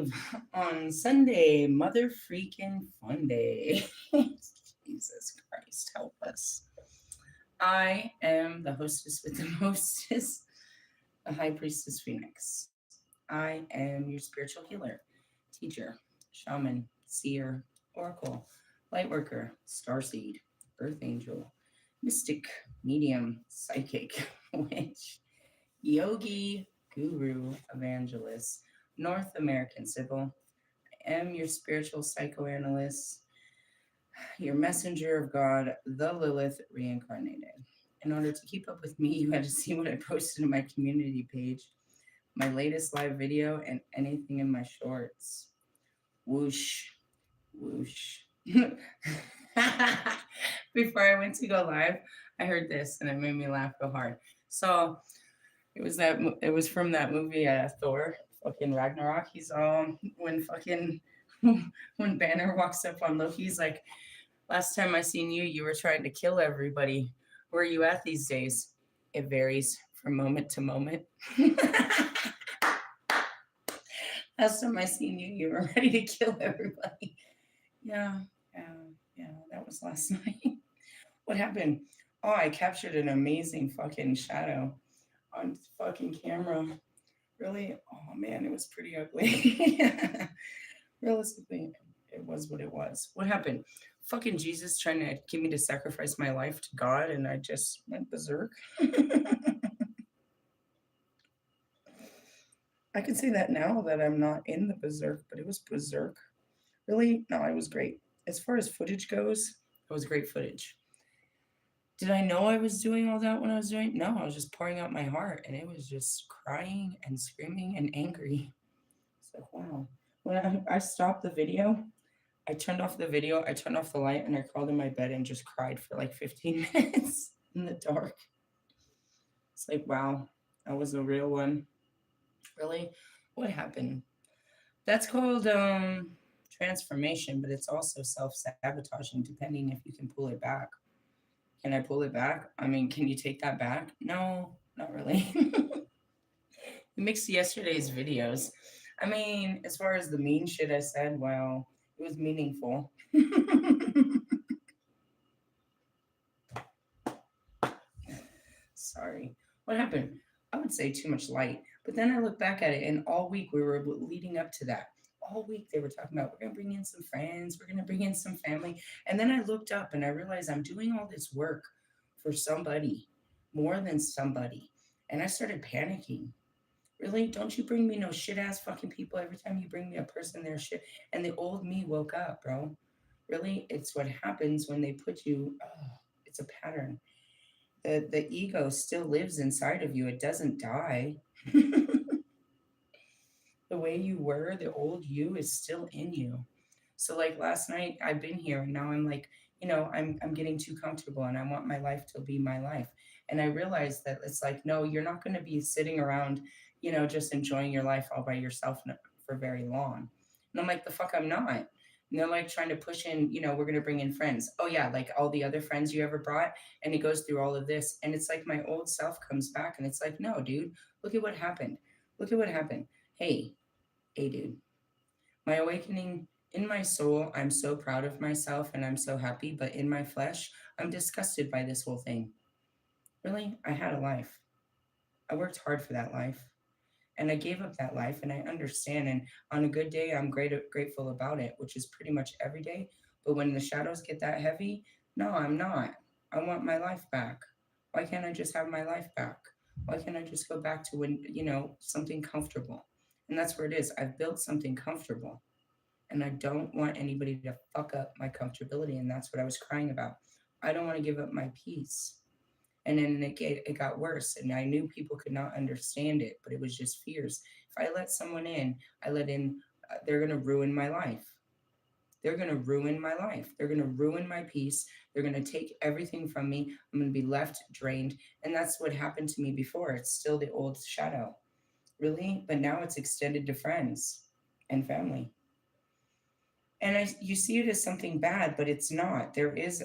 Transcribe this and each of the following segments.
live on Sunday, Mother Freaking Fun Day. Jesus Christ, help us. I am the hostess with the mostest, the High Priestess Phoenix. I am your spiritual healer, teacher, shaman, seer, oracle, lightworker, starseed, earth angel, mystic, medium, psychic, witch, yogi, guru, evangelist, North American Sybil. I am your spiritual psychoanalyst, your messenger of God, the Lilith reincarnated. In order to keep up with me, you had to see what I posted in my community page, my latest live video, and anything in my shorts. Whoosh, whoosh. Before I went to go live, I heard this and it made me laugh real hard. So it was from that movie Thor, fucking Ragnarok. He's when fucking when Banner walks up on Loki, he's like, "Last time I seen you, you were trying to kill everybody. Where are you at these days?" It varies from moment to moment. Last time I seen you, you were ready to kill everybody. Yeah, yeah, yeah. That was last night. What happened? Oh, I captured an amazing fucking shadow on fucking camera. Really? Oh man, it was pretty ugly. Realistically, it was what it was. What happened? Fucking Jesus trying to get me to sacrifice my life to God, and I just went berserk. I can say that now that I'm not in the berserk, but it was berserk. Really? No, it was great. As far as footage goes, it was great footage. Did I know I was doing all that when I was doing? No, I was just pouring out my heart, and it was just crying and screaming and angry. It's like, wow. When I stopped the video, I turned off the video, I turned off the light, and I crawled in my bed and just cried for like 15 minutes in the dark. It's like, wow, that was a real one. Really? What happened? That's called transformation, but it's also self sabotaging depending if you can pull it back. Can I pull it back? I mean, can you take that back? No, not really. We mixed yesterday's videos. I mean, as far as the mean shit I said, well, it was meaningful. Sorry. What happened? I would say too much light. But then I look back at it, and all week we were leading up to that. All week they were talking about, we're going to bring in some friends, we're going to bring in some family. And then I looked up and I realized I'm doing all this work for somebody, more than somebody. And I started panicking. Really? Don't you bring me no shit ass fucking people every time you bring me a person their shit. And the old me woke up, bro. Really? It's what happens when they put you, it's a pattern. The ego still lives inside of you. It doesn't die. The way you were, the old you is still in you. So like last night I've been here and now I'm like, I'm getting too comfortable and I want my life to be my life. And I realized that it's like, no, you're not going to be sitting around, just enjoying your life all by yourself for very long. And I'm like, the fuck I'm not. And they're like trying to push in, we're going to bring in friends. Oh yeah, like all the other friends you ever brought. And it goes through all of this. And it's like my old self comes back and it's like, no, dude, look at what happened. Look at what happened. Hey, dude, my awakening in my soul, I'm so proud of myself and I'm so happy, but in my flesh, I'm disgusted by this whole thing. Really? I had a life. I worked hard for that life. And I gave up that life and I understand. And on a good day, I'm grateful about it, which is pretty much every day. But when the shadows get that heavy, no, I'm not. I want my life back. Why can't I just have my life back? Why can't I just go back to when, something comfortable? And that's where it is. I've built something comfortable and I don't want anybody to fuck up my comfortability. And that's what I was crying about. I don't want to give up my peace. And then it got worse. And I knew people could not understand it, but it was just fears. If I let someone in, they're going to ruin my life. They're going to ruin my life. They're going to ruin my peace. They're going to take everything from me. I'm going to be left drained. And that's what happened to me before. It's still the old shadow. Really? But now it's extended to friends and family. And you see it as something bad, but it's not. There is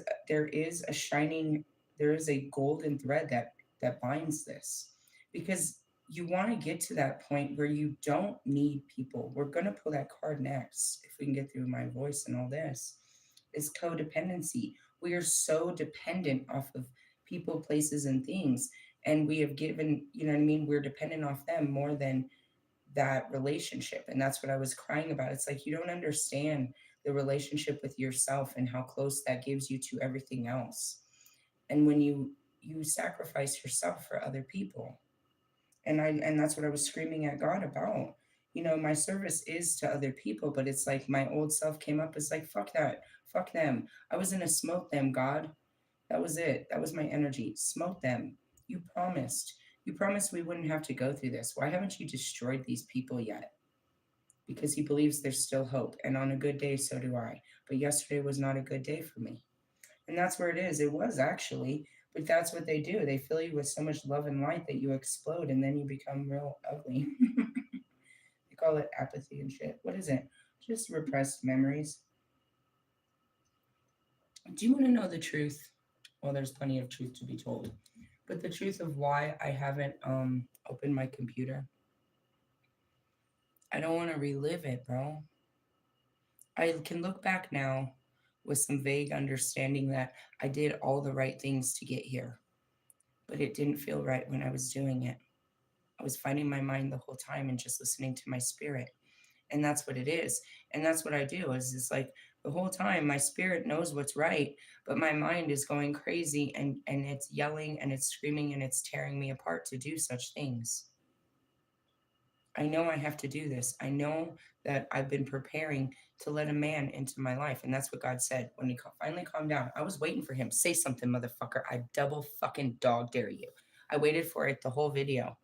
a shining, there is a golden thread that binds this, because you want to get to that point where you don't need people. We're going to pull that card next if we can get through my voice and all this. Is codependency. We are so dependent off of people, places, and things. And we have given, you know what I mean? We're dependent off them more than that relationship. And that's what I was crying about. It's like you don't understand the relationship with yourself and how close that gives you to everything else. And when you sacrifice yourself for other people, and that's what I was screaming at God about. You know, my service is to other people, but it's like my old self came up. It's like, fuck that, fuck them. I was gonna smoke them, God. That was it. That was my energy. Smoke them. You promised. You promised we wouldn't have to go through this. Why haven't you destroyed these people yet? Because he believes there's still hope. And on a good day, so do I. But yesterday was not a good day for me. And that's where it is. It was actually, but that's what they do. They fill you with so much love and light that you explode and then you become real ugly. They call it apathy and shit. What is it? Just repressed memories. Do you want to know the truth? Well, there's plenty of truth to be told. But the truth of why I haven't opened my computer, I don't want to relive it, bro. I can look back now with some vague understanding that I did all the right things to get here, but it didn't feel right when I was doing it. I was fighting my mind the whole time and just listening to my spirit. And that's what it is. And that's what I do is it's like the whole time my spirit knows what's right, but my mind is going crazy and it's yelling and it's screaming and it's tearing me apart to do such things. I know I have to do this. I know that I've been preparing to let a man into my life. And that's what God said when he finally calmed down. I was waiting for him. Say something, motherfucker. I double fucking dog dare you. I waited for it the whole video.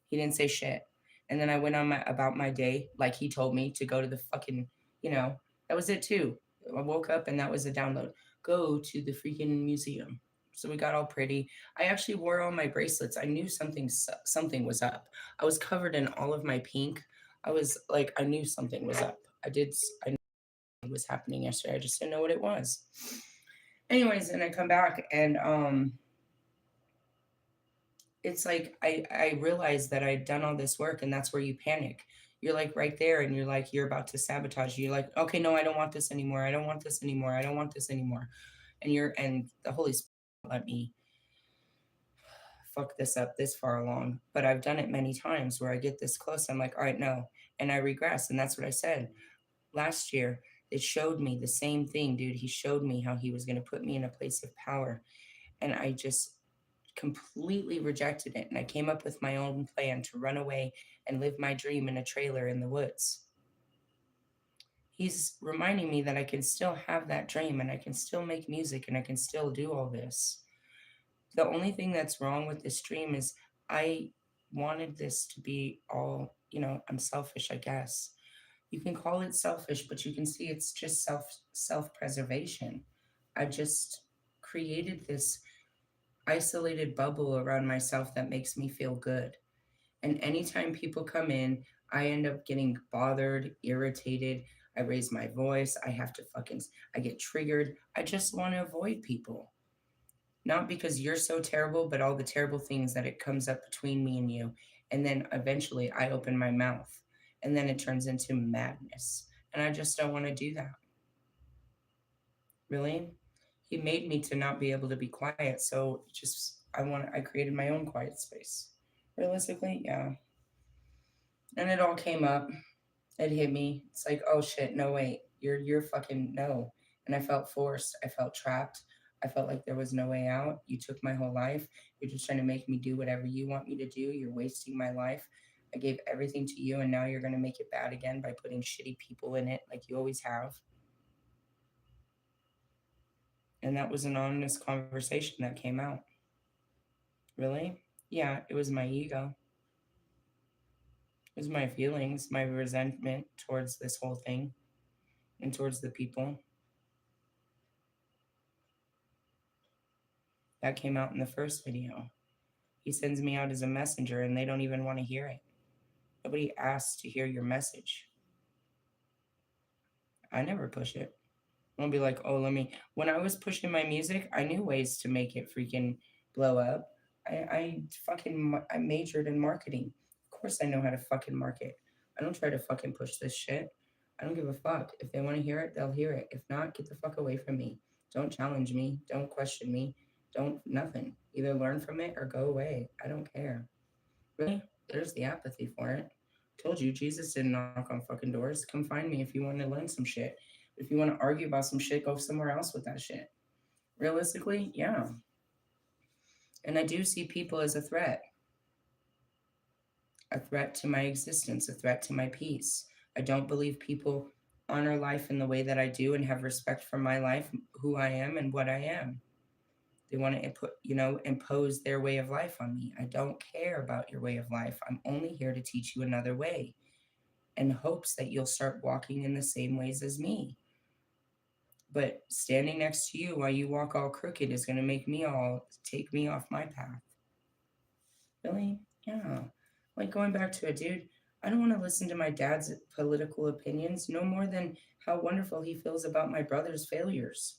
He didn't say shit. And then I went on about my day like he told me to go to the fucking, you know, that was it too. I woke up and that was a download. Go to the freaking museum. So we got all pretty. I actually wore all my bracelets. I knew something was up. I was covered in all of my pink. I was like I knew something was up. I knew it was happening yesterday. I just didn't know what it was. Anyways, and I come back and it's like I realized that I'd done all this work and that's where you panic. You're like right there and you're like you're about to sabotage. You're like, okay, no, I don't want this anymore. I don't want this anymore. I don't want this anymore. And the Holy Spirit let me fuck this up this far along. But I've done it many times where I get this close. I'm like, all right, no. And I regress. And that's what I said. Last year, it showed me the same thing, dude. He showed me how he was going to put me in a place of power. And I just completely rejected it. And I came up with my own plan to run away and live my dream in a trailer in the woods. He's reminding me that I can still have that dream and I can still make music and I can still do all this. The only thing that's wrong with this dream is I wanted this to be all, you know, I'm selfish, I guess. You can call it selfish, but you can see it's just self-preservation. I just created this isolated bubble around myself that makes me feel good. And anytime people come in, I end up getting bothered, irritated. I raise my voice. I get triggered. I just want to avoid people. Not because you're so terrible, but all the terrible things that it comes up between me and you. And then eventually I open my mouth and then it turns into madness. And I just don't want to do that. Really? He made me to not be able to be quiet. So just, I created my own quiet space. Realistically, yeah. And it all came up. It hit me. It's like, oh shit, no wait, you're fucking no. And I felt forced. I felt trapped. I felt like there was no way out. You took my whole life. You're just trying to make me do whatever you want me to do. You're wasting my life. I gave everything to you and now you're gonna make it bad again by putting shitty people in it like you always have. And that was an honest conversation that came out. Really? Yeah, it was my ego. It was my feelings, my resentment towards this whole thing and towards the people. That came out in the first video. He sends me out as a messenger and they don't even want to hear it. Nobody asks to hear your message. I never push it. I'll be like, oh, let me. When I was pushing my music, I knew ways to make it freaking blow up. I majored in marketing. Of course I know how to fucking market. I don't try to fucking push this shit. I don't give a fuck. If they want to hear it, they'll hear it. If not, get the fuck away from me. Don't challenge me. Don't question me. Don't nothing. Either learn from it or go away. I don't care. Really? There's the apathy for it. Told you Jesus didn't knock on fucking doors. Come find me if you want to learn some shit. If you want to argue about some shit, go somewhere else with that shit. Realistically, yeah. And I do see people as a threat to my existence, a threat to my peace. I don't believe people honor life in the way that I do and have respect for my life, who I am, and what I am. They want to impose their way of life on me. I don't care about your way of life. I'm only here to teach you another way in hopes that you'll start walking in the same ways as me. But standing next to you while you walk all crooked is going to make me all take me off my path. Really? Yeah. Like going back to it, dude, I don't want to listen to my dad's political opinions no more than how wonderful he feels about my brother's failures.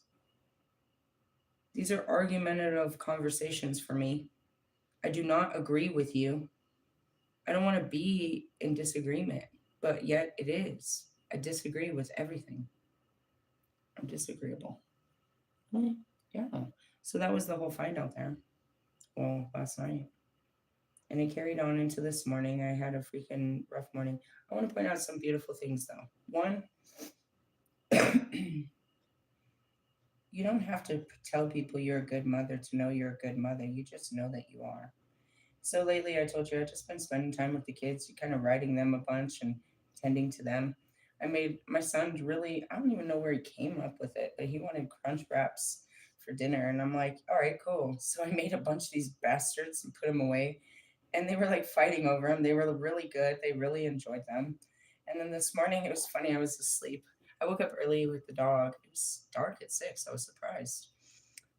These are argumentative conversations for me. I do not agree with you. I don't want to be in disagreement, but yet it is. I disagree with everything. I'm disagreeable. Mm, yeah. So that was the whole fight out there. Well, last night. And it carried on into this morning. I had a freaking rough morning. I want to point out some beautiful things though. One, you don't have to tell people you're a good mother to know you're a good mother. You just know that you are. So lately, I told you I've just been spending time with the kids, kind of writing them a bunch and tending to them. I made my son really, I don't even know where he came up with it, but he wanted crunch wraps for dinner. And I'm like, all right, cool. So I made a bunch of these bastards and put them away. And they were like fighting over them. They were really good. They really enjoyed them. And then this morning, it was funny. I was asleep. I woke up early with the dog. It was dark at 6. I was surprised.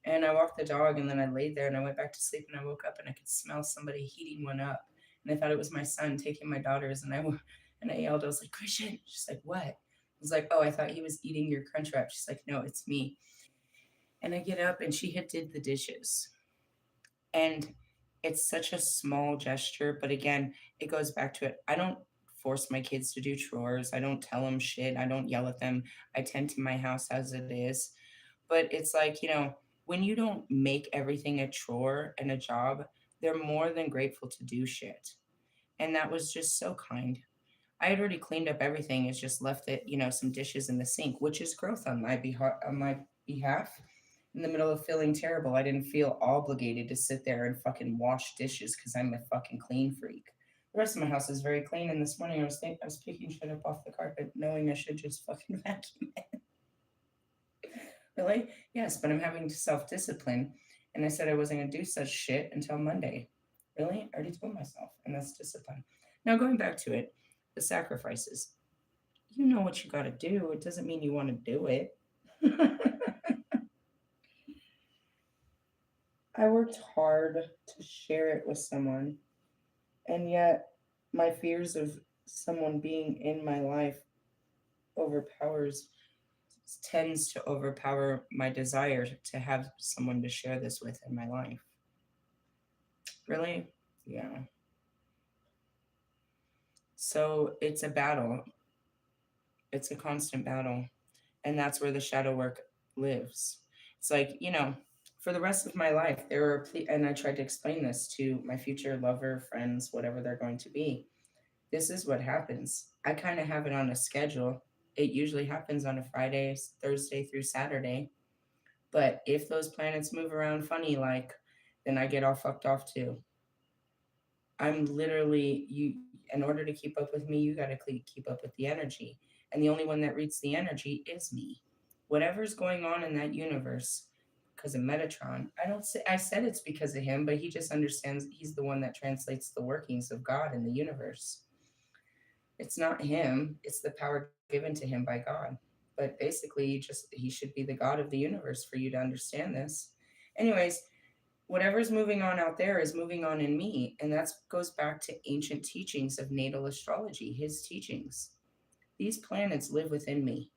And I walked the dog and then I laid there and I went back to sleep and I woke up and I could smell somebody heating one up. And I thought it was my son taking my daughters and I yelled, I was like, Christian. She's like, what? I was like, oh, I thought he was eating your crunch wrap. She's like, no, it's me. And I get up and she had did the dishes. And it's such a small gesture, but again, it goes back to it. I don't force my kids to do chores. I don't tell them shit. I don't yell at them. I tend to my house as it is. But it's like, when you don't make everything a chore and a job, they're more than grateful to do shit. And that was just so kind. I had already cleaned up everything. It's just left it, some dishes in the sink, which is growth on my behalf. In the middle of feeling terrible, I didn't feel obligated to sit there and fucking wash dishes because I'm a fucking clean freak. The rest of my house is very clean, and this morning I was picking shit up off the carpet, knowing I should just fucking vacuum it. Really? Yes, but I'm having to self discipline, and I said I wasn't gonna do such shit until Monday. Really? I already told myself, and that's discipline. Now going back to it, the sacrifices. You know what you got to do. It doesn't mean you want to do it. I worked hard to share it with someone, and yet my fears of someone being in my life overpowers tends to overpower my desire to have someone to share this with in my life. Really? Yeah. So it's a battle. It's a constant battle. And that's where the shadow work lives. It's like, for the rest of my life, and I tried to explain this to my future lover, friends, whatever they're going to be. This is what happens. I kind of have it on a schedule. It usually happens on a Friday, Thursday through Saturday. But if those planets move around funny, then I get all fucked off too. I'm literally, in order to keep up with me, you got to keep up with the energy. And the only one that reads the energy is me. Whatever's going on in that universe, because of Metatron, I said it's because of him, but he just understands he's the one that translates the workings of God in the universe. It's not him, it's the power given to him by God. But basically, he should be the God of the universe for you to understand this. Anyways, whatever's moving on out there is moving on in me. And that goes back to ancient teachings of natal astrology, his teachings. These planets live within me.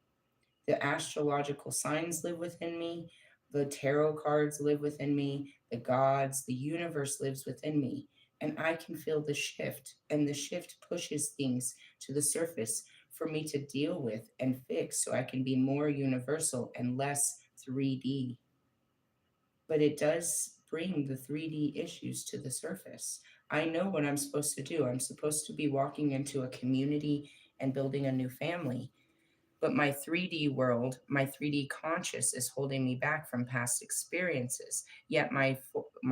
The astrological signs live within me. The tarot cards live within me, the gods, the universe lives within me. And I can feel the shift, and the shift pushes things to the surface for me to deal with and fix so I can be more universal and less 3D. But it does bring the 3D issues to the surface. I know what I'm supposed to do. I'm supposed to be walking into a community and building a new family. But my 3D world, my 3D conscious is holding me back from past experiences. Yet my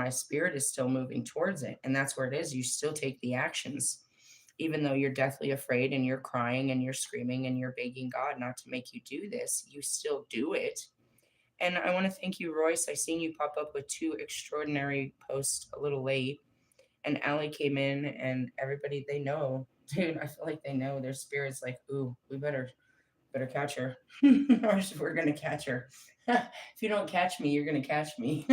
spirit is still moving towards it, and that's where it is. You still take the actions, even though you're deathly afraid and you're crying and you're screaming and you're begging God not to make you do this. You still do it. And I want to thank you, Royce. I seen you pop up with two extraordinary posts a little late, and Allie came in, and everybody they know, dude. I feel like they know their spirits. Like, ooh, we better catch her, or we're gonna catch her. If you don't catch me, you're gonna catch me.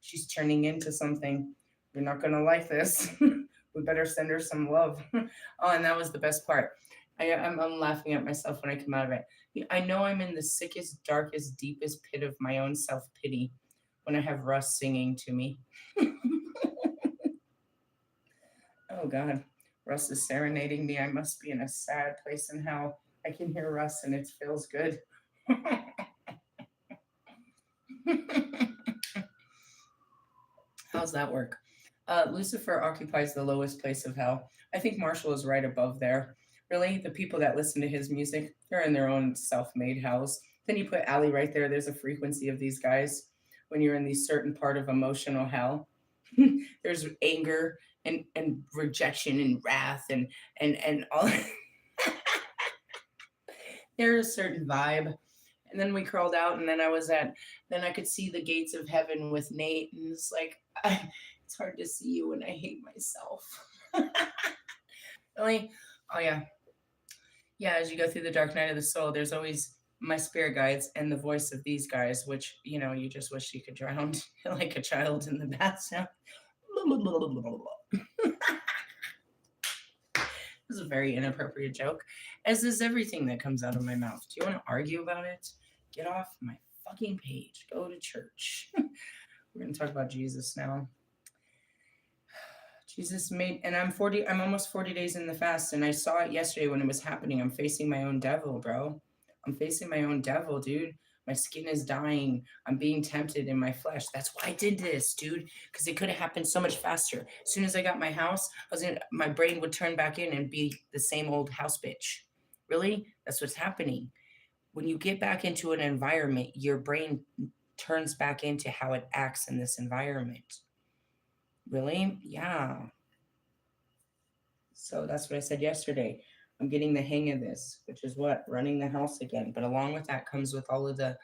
She's turning into something. You're not gonna like this. We better send her some love. Oh, and that was the best part. I'm laughing at myself when I come out of it. I know I'm in the sickest, darkest, deepest pit of my own self pity when I have Russ singing to me. Oh God, Russ is serenading me. I must be in a sad place in hell. I can hear Russ and it feels good. How's that work? Lucifer occupies the lowest place of hell. I think Marshall is right above there. Really, the people that listen to his music, they're in their own self made hells. Then you put Ali right there. There's a frequency of these guys when you're in the certain part of emotional hell. There's anger and rejection and wrath and all. There's a certain vibe. And then we crawled out, and then I could see the gates of heaven with Nate, and it's like, it's hard to see you when I hate myself. Really? Oh yeah, yeah. As you go through the dark night of the soul, there's always my spirit guides and the voice of these guys, which you just wish you could drown like a child in the bathtub. This is a very inappropriate joke, as is everything that comes out of my mouth. Do you want to argue about it? Get off my fucking page. Go to church. We're going to talk about Jesus now. Jesus made, and I'm almost 40 days in the fast, and I saw it yesterday when it was happening. I'm facing my own devil, bro. I'm facing my own devil, dude. My skin is dying. I'm being tempted in my flesh. That's why I did this, dude, because it could have happened so much faster. As soon as I got my house, my brain would turn back in and be the same old house bitch. Really? That's what's happening. When you get back into an environment, your brain turns back into how it acts in this environment. Really? Yeah. So that's what I said yesterday. I'm getting the hang of this, which is what? Running the house again. But along with that comes with all of the,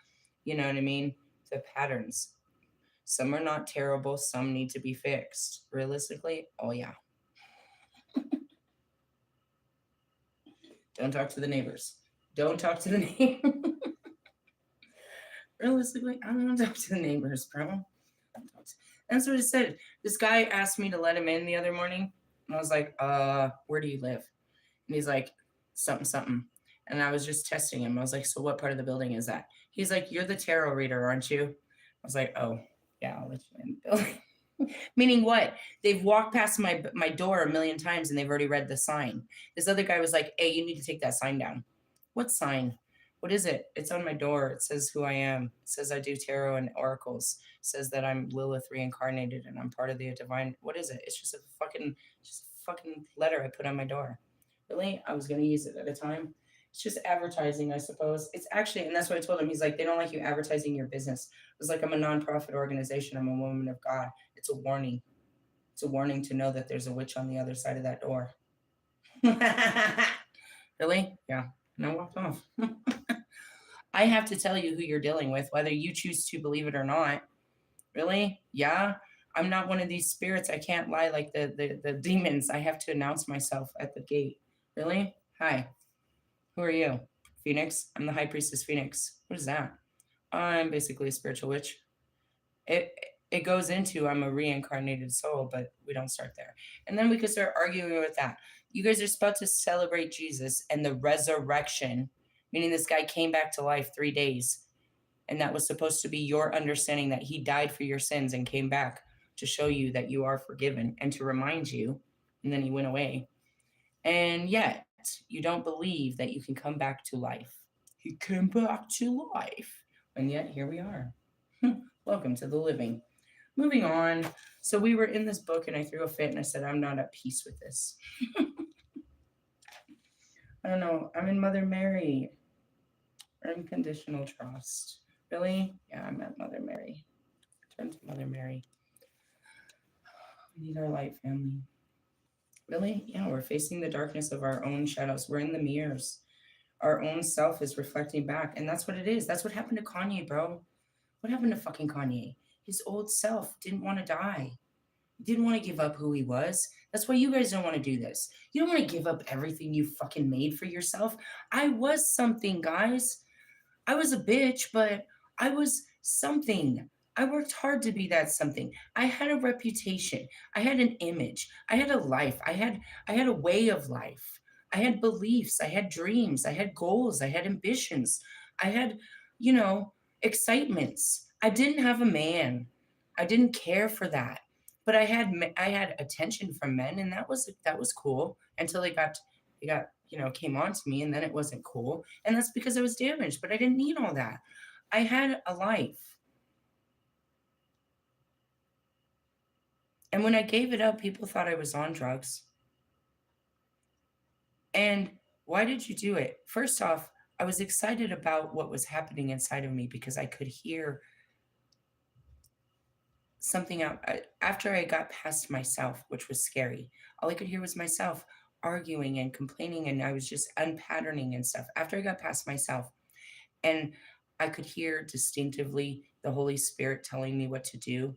you know what I mean? The patterns. Some are not terrible, some need to be fixed. Realistically, oh yeah. Don't talk to the neighbors. Don't talk to the neighbors. Realistically, I don't want to talk to the neighbors, bro. That's what it said. This guy asked me to let him in the other morning. And I was like, where do you live? And he's like, something, something. And I was just testing him. I was like, so what part of the building is that? He's like, you're the tarot reader, aren't you? I was like, oh, yeah, I'll let you in the building. Meaning what? They've walked past my door a million times and they've already read the sign. This other guy was like, hey, you need to take that sign down. What sign? What is it? It's on my door. It says who I am. It says I do tarot and oracles. It says that I'm Lilith reincarnated and I'm part of the divine. What is it? It's just a fucking letter I put on my door. Really? I was going to use it at a time. It's just advertising, I suppose. It's actually, and that's what I told him. He's like, they don't like you advertising your business. I was like, I'm a nonprofit organization. I'm a woman of God. It's a warning. It's a warning to know that there's a witch on the other side of that door. Really? Yeah. And I walked off. I have to tell you who you're dealing with, whether you choose to believe it or not. Really? Yeah. I'm not one of these spirits. I can't lie like the demons. I have to announce myself at the gate. Really? Hi. Who are you? Phoenix? I'm the High Priestess Phoenix. What is that? I'm basically a spiritual witch. It it goes into I'm a reincarnated soul, but we don't start there. And then we could start arguing with that. You guys are about to celebrate Jesus and the resurrection, meaning this guy came back to life 3 days. And that was supposed to be your understanding that he died for your sins and came back to show you that you are forgiven and to remind you. And then he went away. And yet, you don't believe that you can come back to life. He came back to life. And yet, here we are. Welcome to the living. Moving on. So, we were in this book, and I threw a fit and I said, I'm not at peace with this. I don't know. I'm in Mother Mary. Unconditional trust. Really? Yeah, I'm at Mother Mary. Turn to Mother Mary. We need our light, family. Really? Yeah, we're facing the darkness of our own shadows. We're in the mirrors. Our own self is reflecting back. And that's what it is. That's what happened to Kanye, bro. What happened to fucking Kanye? His old self didn't want to die. He didn't want to give up who he was. That's why you guys don't want to do this. You don't want to give up everything you fucking made for yourself. I was something, guys. I was a bitch, but I was something. I worked hard to be that something. I had a reputation. I had an image. I had a life. I had a way of life. I had beliefs. I had dreams. I had goals. I had ambitions. I had, you know, excitements. I didn't have a man. I didn't care for that. But I had attention from men, and that was cool until they got came on to me, and then it wasn't cool, and that's because I was damaged, but I didn't need all that. I had a life. And when I gave it up, people thought I was on drugs. And why did you do it? First off, I was excited about what was happening inside of me because I could hear something out. After I got past myself, which was scary, all I could hear was myself arguing and complaining, and I was just unpatterning and stuff. After I got past myself, and I could hear distinctively the Holy Spirit telling me what to do,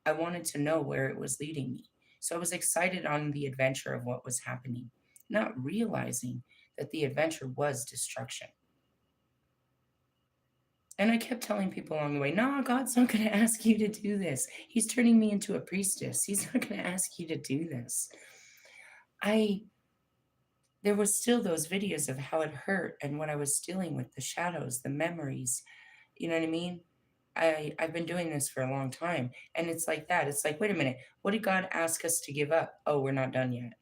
I wanted to know where it was leading me. So I was excited on the adventure of what was happening, not realizing that the adventure was destruction. And I kept telling people along the way, no, God's not going to ask you to do this. He's turning me into a priestess. He's not going to ask you to do this. I There was still those videos of how it hurt and what I was dealing with, the shadows, the memories. You know what I mean? I've been doing this for a long time, and it's like that. It's like, wait a minute, what did God ask us to give up? Oh, we're not done yet.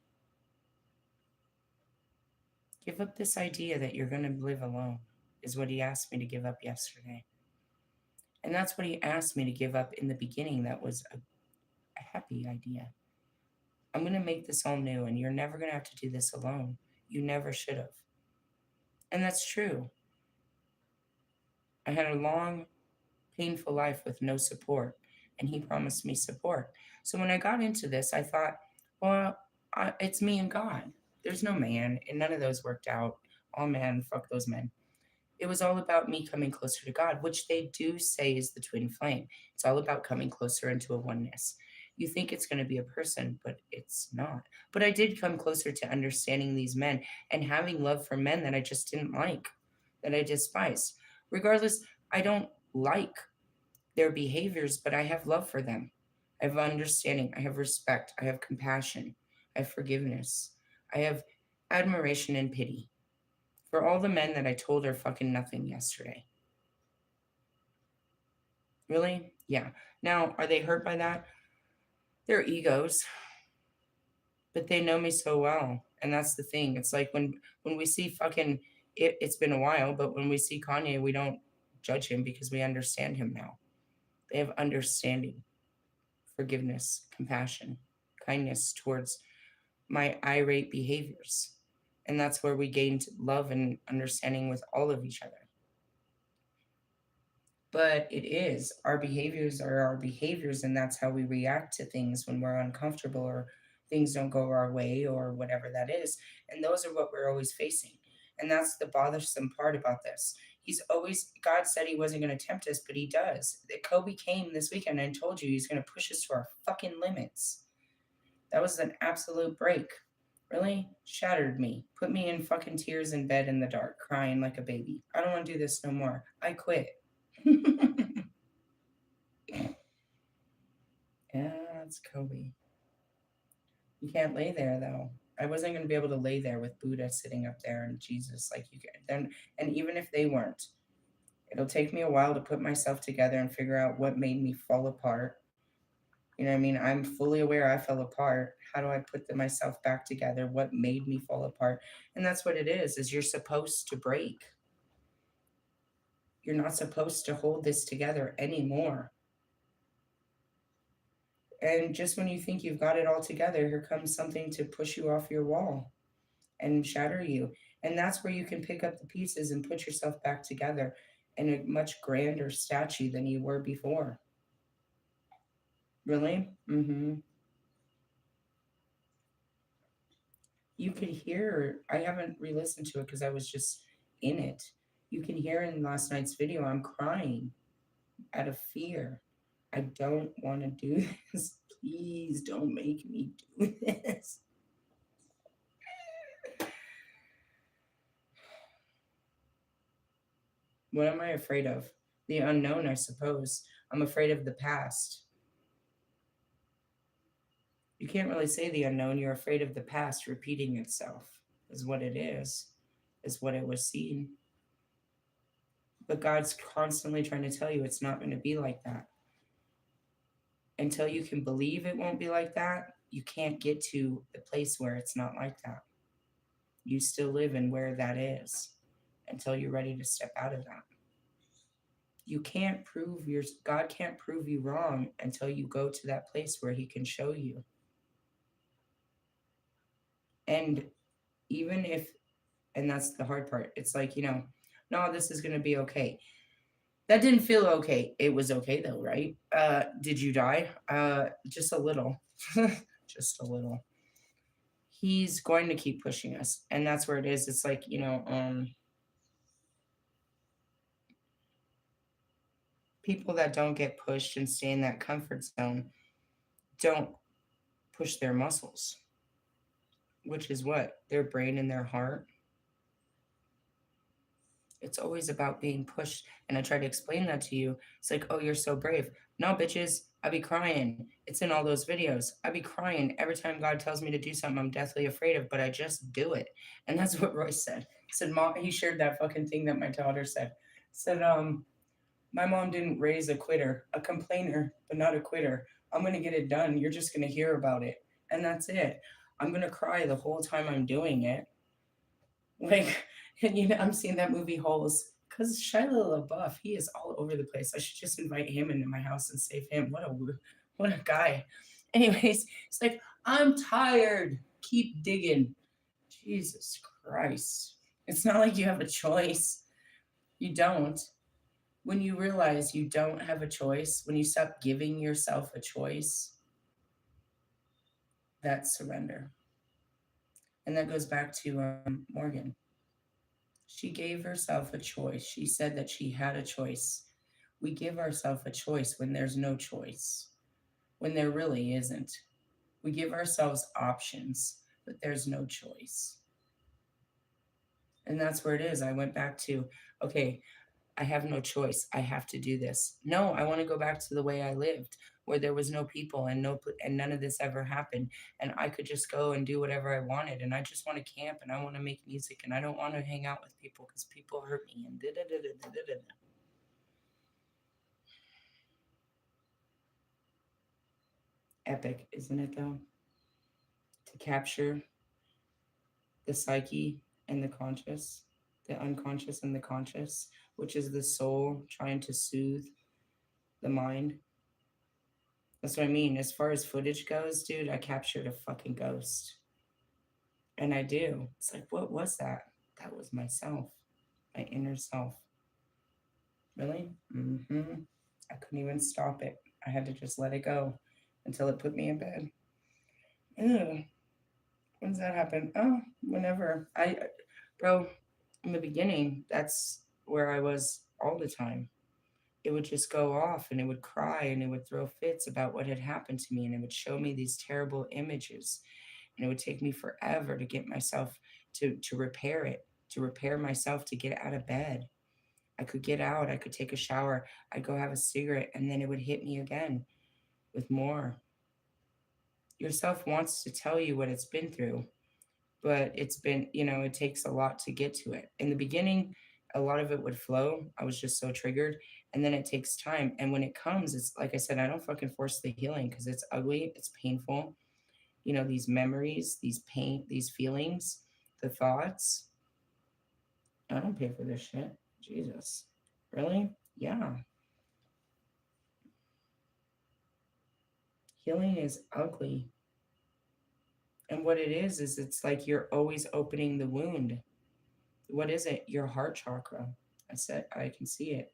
Give up this idea that you're going to live alone, is what he asked me to give up yesterday. And that's what he asked me to give up in the beginning. That was a happy idea. I'm going to make this all new, and you're never going to have to do this alone. You never should have. And that's true. I had a long, painful life with no support, and he promised me support. So when I got into this, I thought, well, it's me and God. There's no man, and none of those worked out. All men, fuck those men. It was all about me coming closer to God, which they do say is the twin flame. It's all about coming closer into a oneness. You think it's going to be a person, but it's not. But I did come closer to understanding these men and having love for men that I just didn't like, that I despised. Regardless, I don't like their behaviors, but I have love for them. I have understanding. I have respect. I have compassion. I have forgiveness. I have admiration and pity for all the men that I told are fucking nothing yesterday. Really? Yeah. Now, are they hurt by that? They're egos, but they know me so well. And that's the thing. It's like when we see fucking it's been a while, but when we see Kanye, we don't judge him because we understand him now. They have understanding, forgiveness, compassion, kindness towards my irate behaviors. And that's where we gained love and understanding with all of each other. But it is our behaviors are our behaviors, and that's how we react to things when we're uncomfortable or things don't go our way or whatever that is. And those are what we're always facing. And that's the bothersome part about this. God said he wasn't going to tempt us, but he does. Kobe came this weekend and told you he's going to push us to our fucking limits. That was an absolute break. Really shattered me. Put me in fucking tears in bed in the dark, crying like a baby. I don't want to do this no more. I quit. Yeah, it's Kobe. You can't lay there though. I wasn't going to be able to lay there with Buddha sitting up there and Jesus like you can. Then, and even if they weren't, It'll take me a while to put myself together and figure out what made me fall apart. You know what I mean? I'm fully aware I fell apart. How do I put myself back together? What made me fall apart? And that's what it is you're supposed to break. You're not supposed to hold this together anymore. And just when you think you've got it all together, here comes something to push you off your wall and shatter you. And that's where you can pick up the pieces and put yourself back together in a much grander statue than you were before. Really? Mm-hmm. You could hear, I haven't re listened to it because I was just in it. You can hear in last night's video, I'm crying out of fear. I don't want to do this. Please don't make me do this. What am I afraid of? The unknown, I suppose. I'm afraid of the past. You can't really say the unknown. You're afraid of the past repeating itself, is what it is what it was seen. But God's constantly trying to tell you it's not going to be like that. Until you can believe it won't be like that, you can't get to the place where it's not like that. You still live in where that is until you're ready to step out of that. You can't prove God can't prove you wrong until you go to that place where he can show you. And even if, and that's the hard part, it's like, no, this is going to be okay. That didn't feel okay. It was okay though, right? Did you die? Just a little. Just a little. He's going to keep pushing us. And that's where it is. It's like, people that don't get pushed and stay in that comfort zone don't push their muscles, which is what? Their brain and their heart. It's always about being pushed. And I try to explain that to you. It's like, oh, you're so brave. No, bitches, I be crying. It's in all those videos. I be crying every time God tells me to do something I'm deathly afraid of, but I just do it. And that's what Royce said. He said, Mom, he shared that fucking thing that my daughter said. Said, my mom didn't raise a quitter, a complainer, but not a quitter. I'm going to get it done. You're just going to hear about it. And that's it. I'm going to cry the whole time I'm doing it. Like, and I'm seeing that movie Holes because Shia LaBeouf, he is all over the place. I should just invite him into my house and save him. What a guy. Anyways, it's like, I'm tired. Keep digging. Jesus Christ. It's not like you have a choice. You don't. When you realize you don't have a choice, when you stop giving yourself a choice, that's surrender. And that goes back to Morgan. She gave herself a choice. She said that she had a choice. We give ourselves a choice when there's no choice, when there really isn't. We give ourselves options, but there's no choice. And that's where it is. I went back to, okay, I have no choice. I have to do this. No, I want to go back to the way I lived, where there was no people and none of this ever happened, and I could just go and do whatever I wanted, and I just want to camp and I want to make music and I don't want to hang out with people because people hurt me and da da da da da da. Epic, isn't it though? To capture the psyche and the conscious, the unconscious and the conscious, which is the soul trying to soothe the mind. That's what I mean. As far as footage goes, dude, I captured a fucking ghost. And I do. It's like, what was that? That was myself, my inner self. Really? Mm-hmm. I couldn't even stop it. I had to just let it go until it put me in bed. Ew. When does that happen? Oh, whenever. Bro, in the beginning, that's where I was all the time. It would just go off and it would cry and it would throw fits about what had happened to me and it would show me these terrible images and it would take me forever to get myself to repair it, to repair myself, to get out of bed. I could get out, I could take a shower, I'd go have a cigarette, and then it would hit me again with more. Yourself wants to tell you what it's been through, but it's been, it takes a lot to get to it. In the beginning, a lot of it would flow. I was just so triggered. And then it takes time. And when it comes, it's like I said, I don't fucking force the healing because it's ugly, it's painful. You know, these memories, these pain, these feelings, the thoughts. I don't pay for this shit. Jesus. Really? Yeah. Healing is ugly. And what it is it's like you're always opening the wound. What is it? Your heart chakra. I said, I can see it.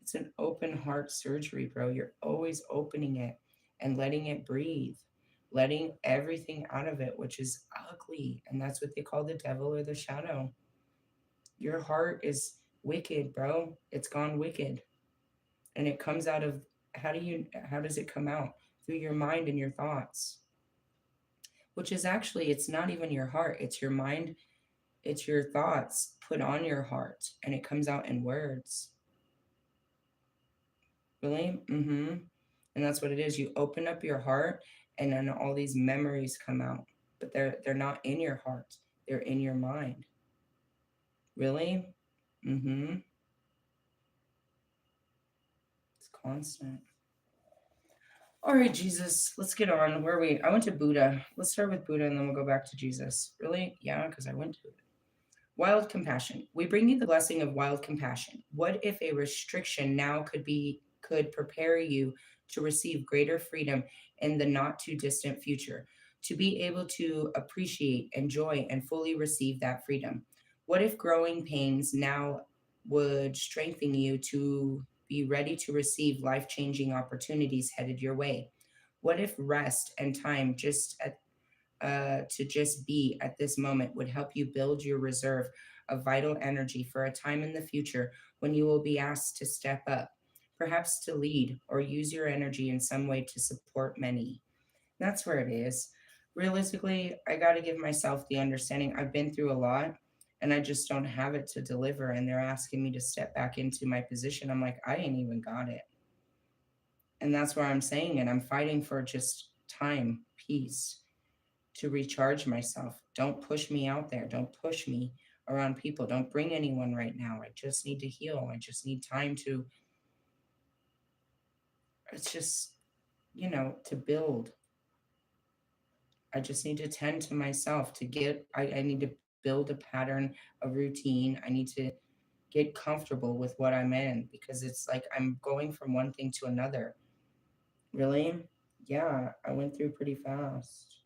It's an open heart surgery, bro. You're always opening it and letting it breathe, letting everything out of it, which is ugly. And that's what they call the devil or the shadow. Your heart is wicked, bro. It's gone wicked. And it comes out of how does it come out? Through your mind and your thoughts, which is actually, it's not even your heart, it's your mind, it's your thoughts put on your heart, and it comes out in words. Really? Mm-hmm. And that's what it is. You open up your heart, and then all these memories come out, but they're not in your heart. They're in your mind. Really? Mm-hmm. It's constant. All right, Jesus, let's get on. Where are we? I went to Buddha. Let's start with Buddha and then we'll go back to Jesus. Really? Yeah, because I went to it. Wild compassion. We bring you the blessing of wild compassion. What if a restriction now could prepare you to receive greater freedom in the not too distant future, to be able to appreciate, enjoy, and fully receive that freedom? What if growing pains now would strengthen you to be ready to receive life-changing opportunities headed your way? What if rest and time to just be at this moment would help you build your reserve of vital energy for a time in the future when you will be asked to step up, perhaps to lead or use your energy in some way to support many? That's where it is. Realistically, I got to give myself the understanding I've been through a lot and I just don't have it to deliver. And they're asking me to step back into my position. I'm like, I ain't even got it. And that's where I'm saying it. I'm fighting for just time, peace, to recharge myself. Don't push me out there. Don't push me around people. Don't bring anyone right now. I just need to heal. I just need time to, it's just, to build. I just need to tend to myself to I need to build a pattern, a routine. I need to get comfortable with what I'm in because it's like I'm going from one thing to another. Really? Yeah, I went through pretty fast.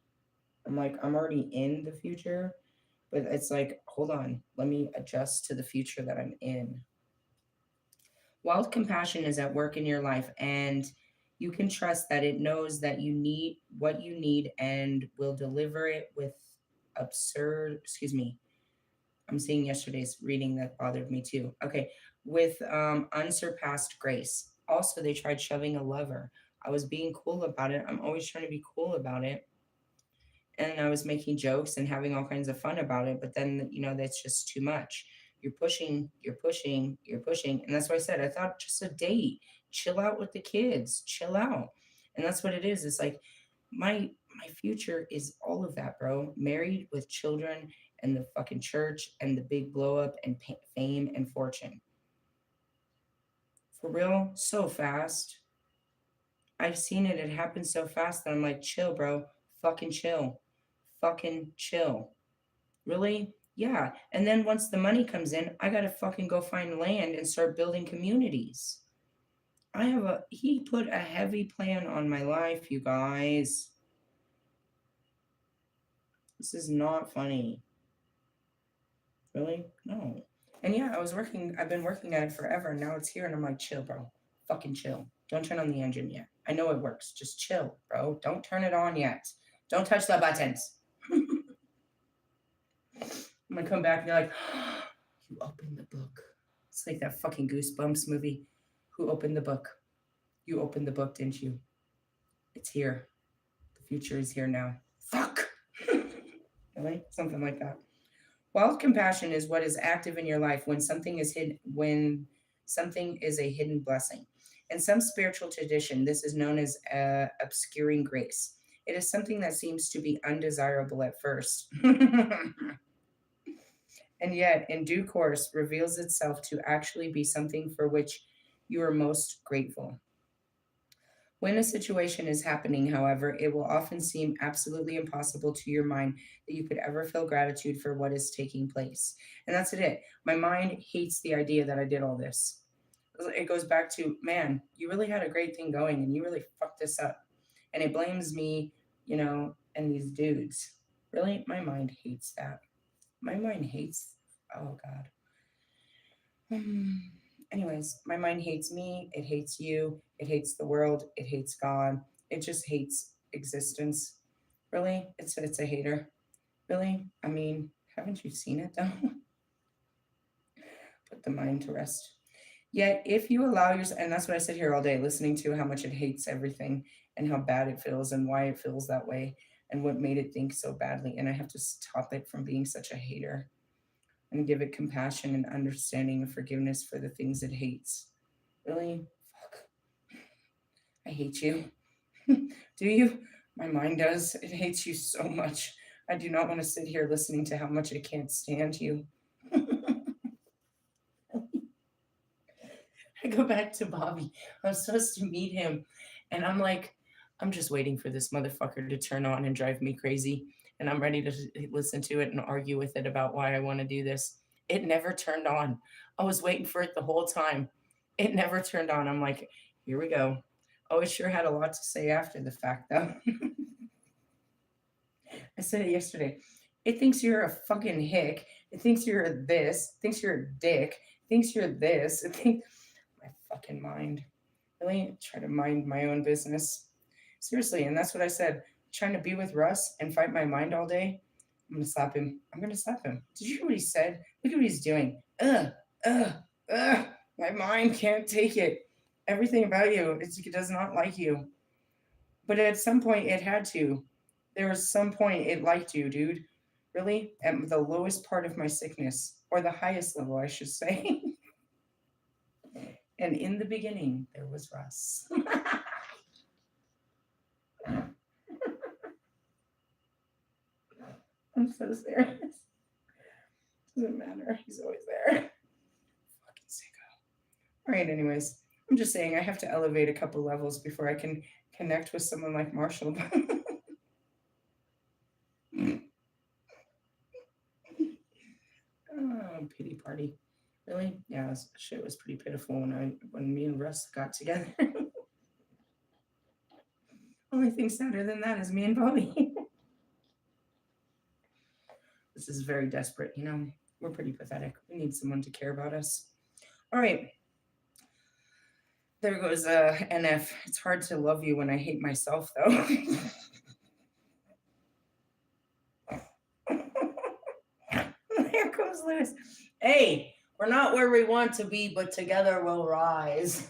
I'm like, I'm already in the future, but it's like, hold on, let me adjust to the future that I'm in. Wild compassion is at work in your life, and you can trust that it knows that you need what you need and will deliver it with excuse me. I'm seeing yesterday's reading that bothered me too. Okay, with unsurpassed grace. Also, they tried shoving a lover. I was being cool about it. I'm always trying to be cool about it, and I was making jokes and having all kinds of fun about it. But then, that's just too much. You're pushing, you're pushing, you're pushing. And that's why I said, I thought just a date, chill out with the kids, chill out. And that's what it is. It's like my future is all of that, bro. Married with children and the fucking church and the big blow up and fame and fortune. For real, so fast. I've seen it. It happens so fast that I'm like, chill, bro. Fucking chill. Fucking chill. Really? Yeah. And then once the money comes in, I gotta fucking go find land and start building communities. He put a heavy plan on my life, you guys. This is not funny. Really? No. And yeah, I've been working at it forever. And now it's here. And I'm like, chill, bro. Fucking chill. Don't turn on the engine yet. I know it works. Just chill, bro. Don't turn it on yet. Don't touch the buttons. I'm gonna come back and you're like, you opened the book. It's like that fucking Goosebumps movie. Who opened the book? You opened the book, didn't you? It's here. The future is here now. Fuck. Really? Something like that. Wild compassion is what is active in your life when something is a hidden blessing. In some spiritual tradition, this is known as obscuring grace. It is something that seems to be undesirable at first. and yet, in due course, reveals itself to actually be something for which you are most grateful. When a situation is happening, however, it will often seem absolutely impossible to your mind that you could ever feel gratitude for what is taking place. And that's it. My mind hates the idea that I did all this. It goes back to, man, you really had a great thing going and you really fucked this up. And it blames me, and these dudes. Really? My mind hates that. My mind hates, oh God. Anyways, my mind hates me. It hates you. It hates the world. It hates God. It just hates existence. Really? It's a hater. Really? I mean, haven't you seen it though? Put the mind to rest. Yet, if you allow yourself, and that's what I sit here all day listening to how much it hates everything and how bad it feels and why it feels that way and what made it think so badly. And I have to stop it from being such a hater and give it compassion and understanding and forgiveness for the things it hates. Really? Fuck. I hate you. Do you? My mind does. It hates you so much. I do not want to sit here listening to how much it can't stand you. I go back to Bobby. I'm supposed to meet him. And I'm like, I'm just waiting for this motherfucker to turn on and drive me crazy. And I'm ready to listen to it and argue with it about why I want to do this. It never turned on. I was waiting for it the whole time. It never turned on. I'm like, here we go. Oh, it sure had a lot to say after the fact, though. I said it yesterday. It thinks you're a fucking hick. It thinks you're a this. It thinks you're a dick. It thinks you're this. It thinks my fucking mind. Really try to mind my own business. Seriously, and that's what I said. Trying to be with Russ and fight my mind all day. I'm gonna slap him. I'm gonna slap him. Did you hear what he said? Look at what he's doing. Ugh, ugh. My mind can't take it. Everything about you, it does not like you. But at some point, it had to. There was some point it liked you, dude. Really? At the lowest part of my sickness, or the highest level, I should say. And in the beginning, there was Russ. I'm so serious. Doesn't matter. He's always there. Fucking sicko. All right, anyways. I'm just saying I have to elevate a couple levels before I can connect with someone like Marshall. Oh, pity party. Really? Yeah, shit was pretty pitiful when me and Russ got together. Only thing sadder than that is me and Bobby. This is very desperate. We're pretty pathetic. We need someone to care about us. All right. There goes NF. It's hard to love you when I hate myself, though. There goes Lewis. Hey, we're not where we want to be, but together we'll rise.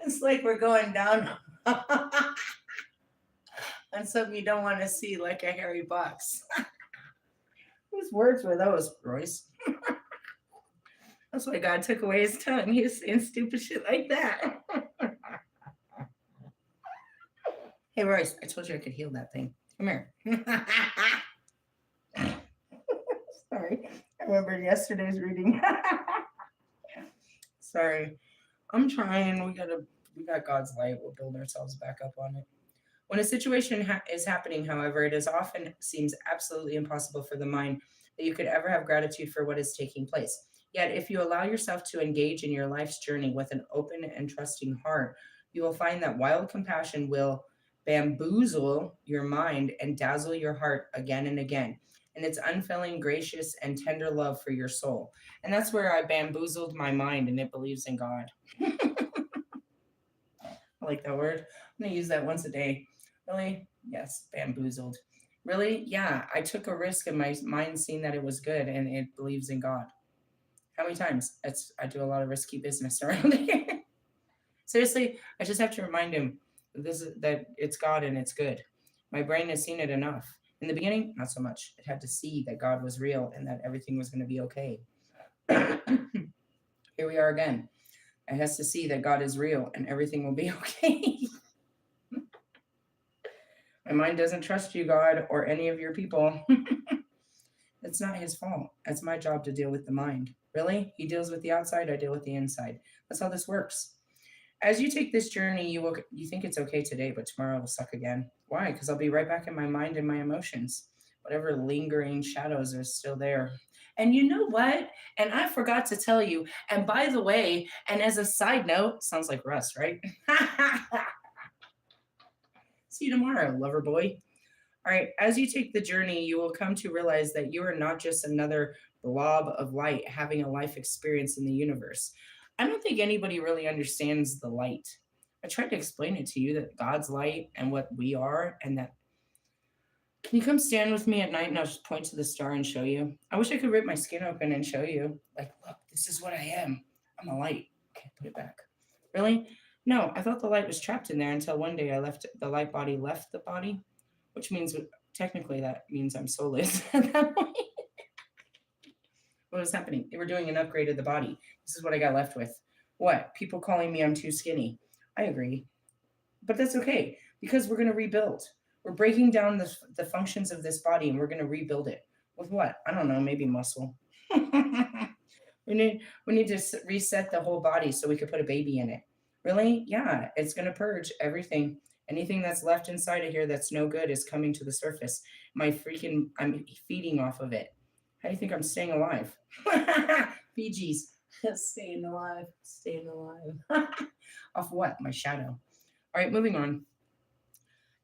It's like we're going down on something you don't want to see, like a hairy box. Whose words were those, Royce? That's why God took away his tongue. He was saying stupid shit like that. Hey, Royce, I told you I could heal that thing. Come here. Sorry. I remembered yesterday's reading. Sorry. I'm trying. We got God's light. We'll build ourselves back up on it. When a situation is happening, however, it is often seems absolutely impossible for the mind that you could ever have gratitude for what is taking place. Yet, if you allow yourself to engage in your life's journey with an open and trusting heart, you will find that wild compassion will bamboozle your mind and dazzle your heart again and again. And it's unfailing, gracious, and tender love for your soul. And that's where I bamboozled my mind and it believes in God. I like that word. I'm going to use that once a day. Really? Yes, bamboozled. Really? Yeah, I took a risk in my mind seeing that it was good and it believes in God. How many times? I do a lot of risky business around here. Seriously, I just have to remind him that it's God and it's good. My brain has seen it enough. In the beginning, not so much. It had to see that God was real and that everything was going to be okay. Here we are again. It has to see that God is real and everything will be okay. My mind doesn't trust you, God, or any of your people. It's not his fault. It's my job to deal with the mind. Really? He deals with the outside, I deal with the inside. That's how this works. As you take this journey, you think it's okay today, but tomorrow will suck again. Why? Because I'll be right back in my mind and my emotions. Whatever lingering shadows are still there. And you know what? And I forgot to tell you. And by the way, and as a side note, sounds like Russ, right? See you tomorrow, lover boy. All right, as you take the journey, you will come to realize that you are not just another blob of light having a life experience in the universe. I don't think anybody really understands the light. I tried to explain it to you that God's light and what we are, and that can you come stand with me at night and I'll just point to the star and show you? I wish I could rip my skin open and show you. Like, look, this is what I am. I'm a light. Okay, put it back. Really? No, I thought the light was trapped in there until one day I left the light body left the body, which means technically that means I'm soulless at that point. What was happening? They were doing an upgrade of the body. This is what I got left with. What? People calling me I'm too skinny. I agree. But that's okay because we're going to rebuild. We're breaking down the functions of this body and we're going to rebuild it. With what? I don't know, maybe muscle. we need to reset the whole body so we could put a baby in it. Really? Yeah, it's going to purge everything. Anything that's left inside of here that's no good is coming to the surface. I'm feeding off of it. How do you think I'm staying alive? Fiji's. Staying alive. Staying alive. Off what? My shadow. All right, moving on.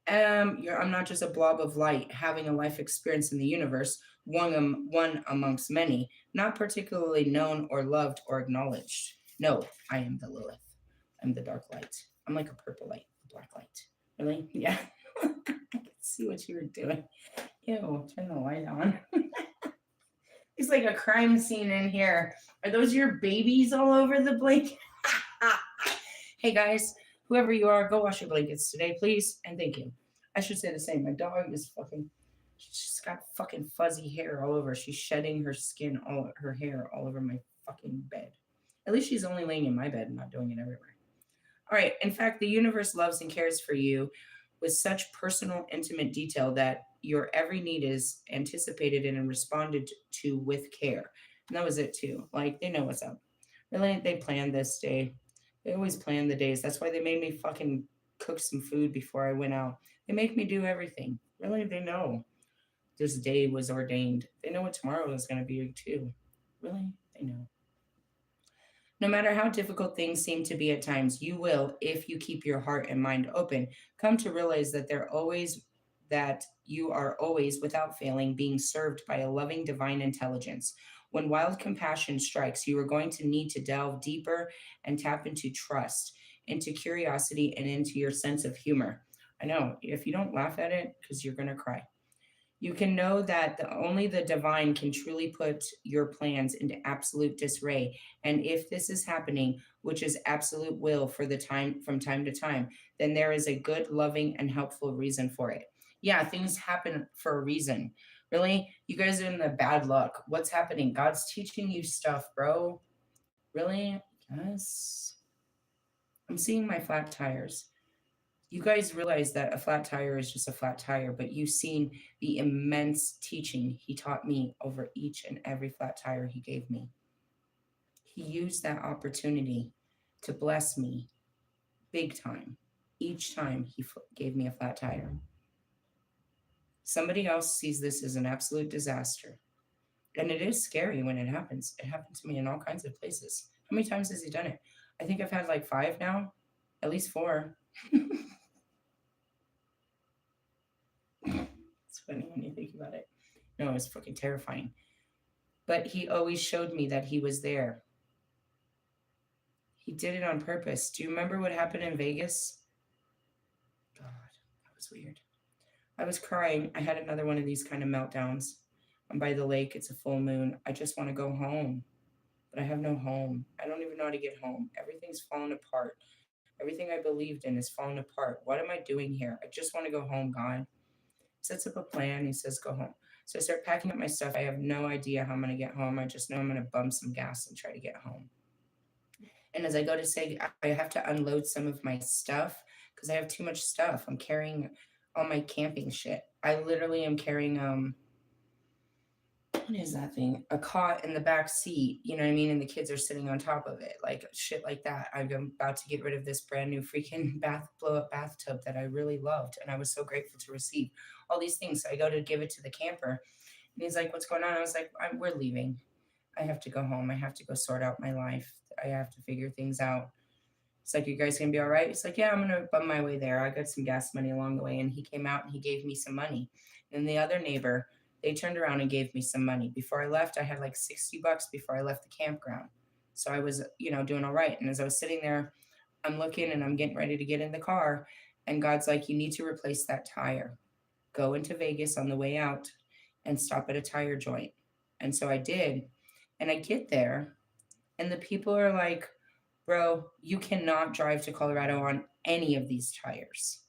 I'm not just a blob of light having a life experience in the universe, one amongst many, not particularly known or loved or acknowledged. No, I am the Lilith. I'm the dark light. I'm like a purple light, a black light. Really? Yeah. I can see what you were doing. Ew, turn the light on. It's like a crime scene in here. Are those your babies all over the blanket? Hey guys, whoever you are, go wash your blankets today, please, and thank you. I should say the same. My dog is she's got fucking fuzzy hair all over. She's shedding her skin, all her hair all over my fucking bed. At least she's only laying in my bed and not doing it everywhere. All right. In fact, the universe loves and cares for you with such personal, intimate detail that your every need is anticipated and responded to with care. And that was it too. Like they know what's up. Really, they planned this day. They always plan the days. That's why they made me fucking cook some food before I went out. They make me do everything. Really, they know this day was ordained. They know what tomorrow is going to be too. Really, they know. No matter how difficult things seem to be at times, you will, if you keep your heart and mind open, come to realize that you are always, without failing, being served by a loving divine intelligence. When wild compassion strikes, you are going to need to delve deeper and tap into trust, into curiosity, and into your sense of humor. I know, if you don't laugh at it, because you're going to cry. You can know that only the divine can truly put your plans into absolute disarray. And if this is happening, which is absolute will for the time from time to time, then there is a good, loving, and helpful reason for it. Yeah, things happen for a reason. Really? You guys are in the bad luck. What's happening? God's teaching you stuff, bro. Really? Yes. I'm seeing my flat tires. You guys realize that a flat tire is just a flat tire, but you've seen the immense teaching he taught me over each and every flat tire he gave me. He used that opportunity to bless me big time each time he gave me a flat tire. Somebody else sees this as an absolute disaster. And it is scary when it happens. It happened to me in all kinds of places. How many times has he done it? I think I've had like 5 now, at least 4. It's funny when you think about it. No, it's fucking terrifying. But he always showed me that he was there. He did it on purpose. Do you remember what happened in Vegas? God, that was weird. I was crying. I had another one of these kind of meltdowns. I'm by the lake. It's a full moon. I just want to go home. But I have no home. I don't even know how to get home. Everything's fallen apart. Everything I believed in is fallen apart. What am I doing here? I just want to go home, God. Sets up a plan. He says, go home. So I start packing up my stuff. I have no idea how I'm going to get home. I just know I'm going to bump some gas and try to get home. And as I go to say, I have to unload some of my stuff because I have too much stuff. I'm carrying all my camping shit. I literally am carrying, what is that thing? A cot in the back seat, you know what I mean? And the kids are sitting on top of it, like shit like that. I'm about to get rid of this brand new freaking blow up bathtub that I really loved. And I was so grateful to receive all these things. So I go to give it to the camper. And he's like, "What's going on?" I was like, We're leaving. I have to go home. I have to go sort out my life. I have to figure things out. It's like, "You guys gonna be all right?" It's like, "Yeah, I'm gonna bum my way there. I got some gas money along the way." And he came out and he gave me some money. And the other neighbor, they turned around and gave me some money. Before I left, I had like $60 before I left the campground. So I was, doing all right. And as I was sitting there, I'm looking and I'm getting ready to get in the car. And God's like, "You need to replace that tire. Go into Vegas on the way out and stop at a tire joint." And so I did. And I get there and the people are like, "Bro, you cannot drive to Colorado on any of these tires."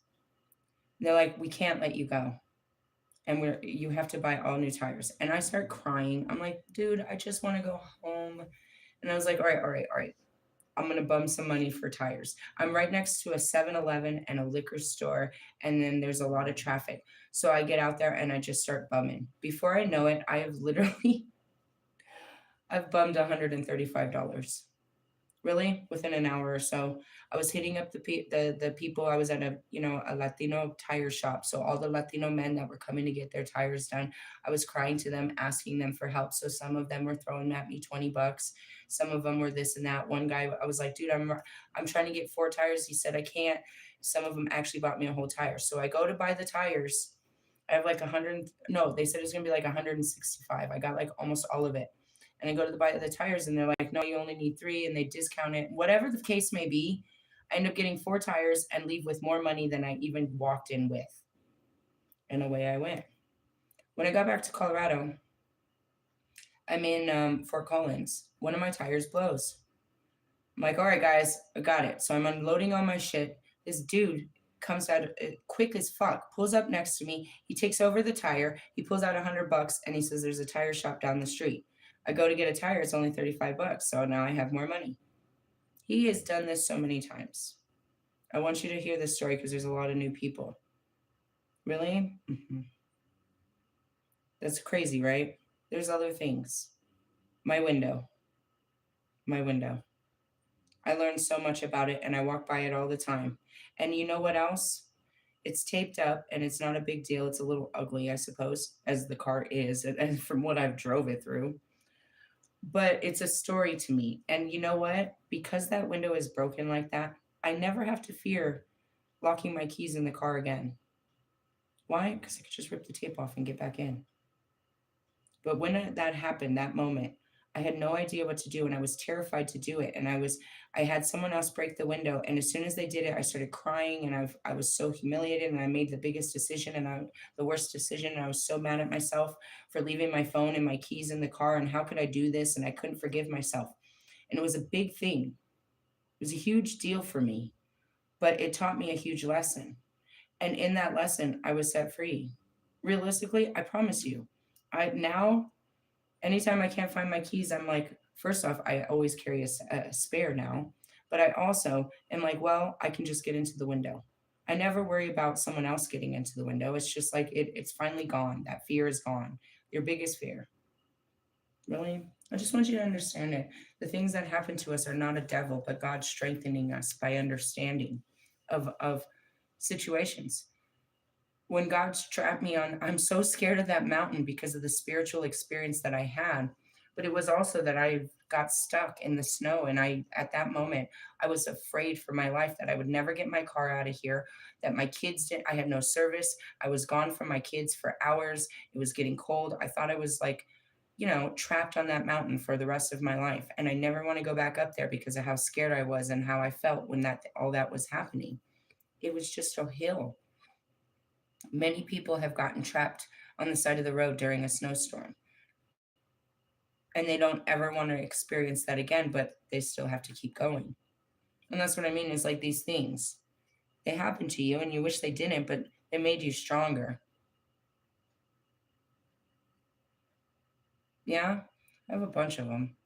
And they're like, "We can't let you go. And you have to buy all new tires." And I start crying. I'm like, "Dude, I just want to go home." And I was like, "All right, all right, all right. I'm going to bum some money for tires." I'm right next to a 7-Eleven and a liquor store, and then there's a lot of traffic. So I get out there and I just start bumming. Before I know it, I have literally I've bummed $135. Really, within an hour or so, I was hitting up the people. I was at a Latino tire shop, so all the Latino men that were coming to get their tires done, I was crying to them, asking them for help. So some of them were throwing at me $20, some of them were this and that. One guy, I was like, "Dude, I'm trying to get 4 tires." He said, "I can't." Some of them actually bought me a whole tire. So I go to buy the tires. I have like 100. No, they said it was gonna be like 165. I got like almost all of it. And I go to buy the tires and they're like, "No, you only need three," and they discount it. Whatever the case may be, I end up getting 4 tires and leave with more money than I even walked in with. And away I went. When I got back to Colorado, I'm in Fort Collins. One of my tires blows. I'm like, "All right, guys, I got it." So I'm unloading all my shit. This dude comes out quick as fuck, pulls up next to me. He takes over the tire. He pulls out $100 and he says, "There's a tire shop down the street." I go to get a tire. It's only $35. So now I have more money. He has done this so many times. I want you to hear this story because there's a lot of new people. Really? That's crazy, right? There's other things. My window. My window. I learned so much about it and I walk by it all the time. And you know what else? It's taped up and it's not a big deal. It's a little ugly, I suppose, as the car is, and from what I've drove it through. But it's a story to me. And you know what? Because that window is broken like that, I never have to fear locking my keys in the car again. Why? Because I could just rip the tape off and get back in. But when that happened, that moment, I had no idea what to do and I was terrified to do it. And I had someone else break the window. And as soon as they did it, I started crying and I was so humiliated and I made the biggest decision the worst decision. And I was so mad at myself for leaving my phone and my keys in the car. And how could I do this? And I couldn't forgive myself. And it was a big thing. It was a huge deal for me, but it taught me a huge lesson. And in that lesson, I was set free. Realistically, I promise you, I now anytime I can't find my keys, I'm like, first off, I always carry a spare now, but I also am like, well, I can just get into the window. I never worry about someone else getting into the window. It's just like it's finally gone. That fear is gone. Your biggest fear. Really? I just want you to understand it. The things that happen to us are not a devil, but God strengthening us by understanding of situations. When God strapped me on, I'm so scared of that mountain because of the spiritual experience that I had. But it was also that I got stuck in the snow. And at that moment, I was afraid for my life that I would never get my car out of here, that my kids didn't, I had no service. I was gone from my kids for hours. It was getting cold. I thought I was like, trapped on that mountain for the rest of my life. And I never want to go back up there because of how scared I was and how I felt when all that was happening. It was just a hill. Many people have gotten trapped on the side of the road during a snowstorm, and they don't ever want to experience that again, but they still have to keep going. And that's what I mean is like these things, they happen to you and you wish they didn't, but they made you stronger. Yeah, I have a bunch of them.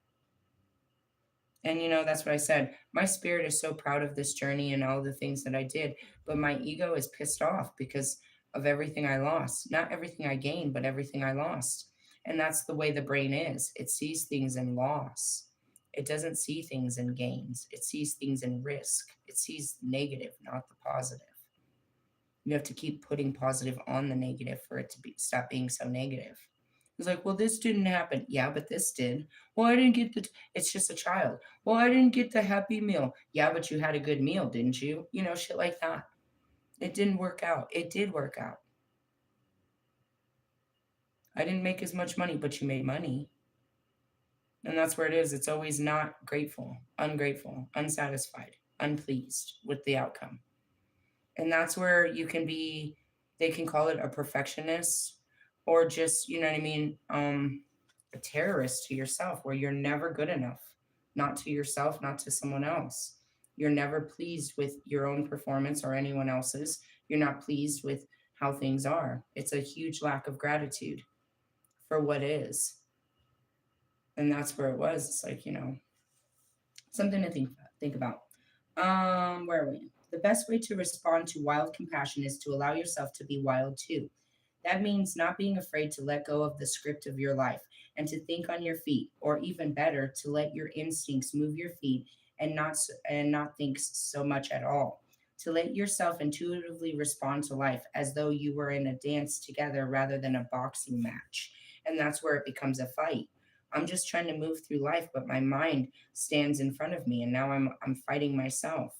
And that's what I said. My spirit is so proud of this journey and all the things that I did, but my ego is pissed off because of everything I lost. Not everything I gained, but everything I lost. And that's the way the brain is. It sees things in loss. It doesn't see things in gains. It sees things in risk. It sees negative, not the positive. You have to keep putting positive on the negative for it to stop being so negative. It's like, well, this didn't happen. Yeah, but this did. Well, I didn't get it's just a child. Well, I didn't get the happy meal. Yeah, but you had a good meal, didn't you? You know, shit like that. It didn't work out. It did work out. I didn't make as much money, but you made money. And that's where it is. It's always not grateful, ungrateful, unsatisfied, unpleased with the outcome. And that's where you can be, they can call it a perfectionist, or just, you know what I mean, a terrorist to yourself, where you're never good enough, not to yourself, not to someone else. You're never pleased with your own performance or anyone else's. You're not pleased with how things are. It's a huge lack of gratitude for what is. And that's where it was. It's like, something to think about. Where are we? The best way to respond to wild compassion is to allow yourself to be wild too. That means not being afraid to let go of the script of your life and to think on your feet, or even better, to let your instincts move your feet and not think so much at all. To let yourself intuitively respond to life as though you were in a dance together rather than a boxing match. And that's where it becomes a fight. I'm just trying to move through life, but my mind stands in front of me, and now I'm fighting myself.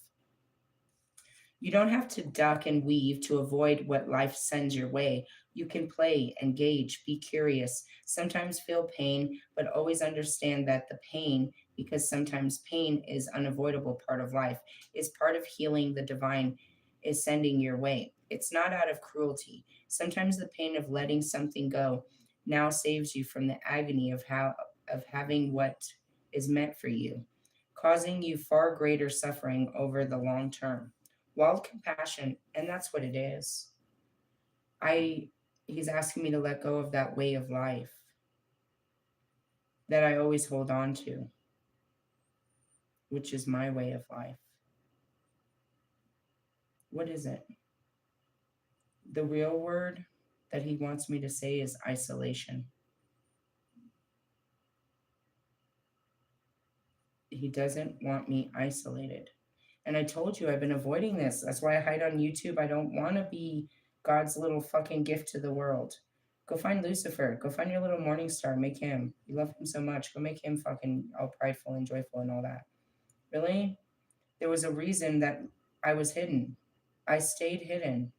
You don't have to duck and weave to avoid what life sends your way. You can play, engage, be curious, sometimes feel pain, but always understand that the pain, because sometimes pain is unavoidable part of life, is part of healing the divine is sending your way. It's not out of cruelty. Sometimes the pain of letting something go now saves you from the agony of having what is meant for you, causing you far greater suffering over the long term. Wild compassion, and that's what it is. I He's asking me to let go of that way of life that I always hold on to, which is my way of life. What is it? The real word that he wants me to say is isolation. He doesn't want me isolated. And I told you I've been avoiding this. That's why I hide on YouTube. I don't want to be God's little fucking gift to the world. Go find Lucifer. Go find your little morning star. Make him. You love him so much. Go make him fucking all prideful and joyful and all that. Really? There was a reason that I was hidden. I stayed hidden.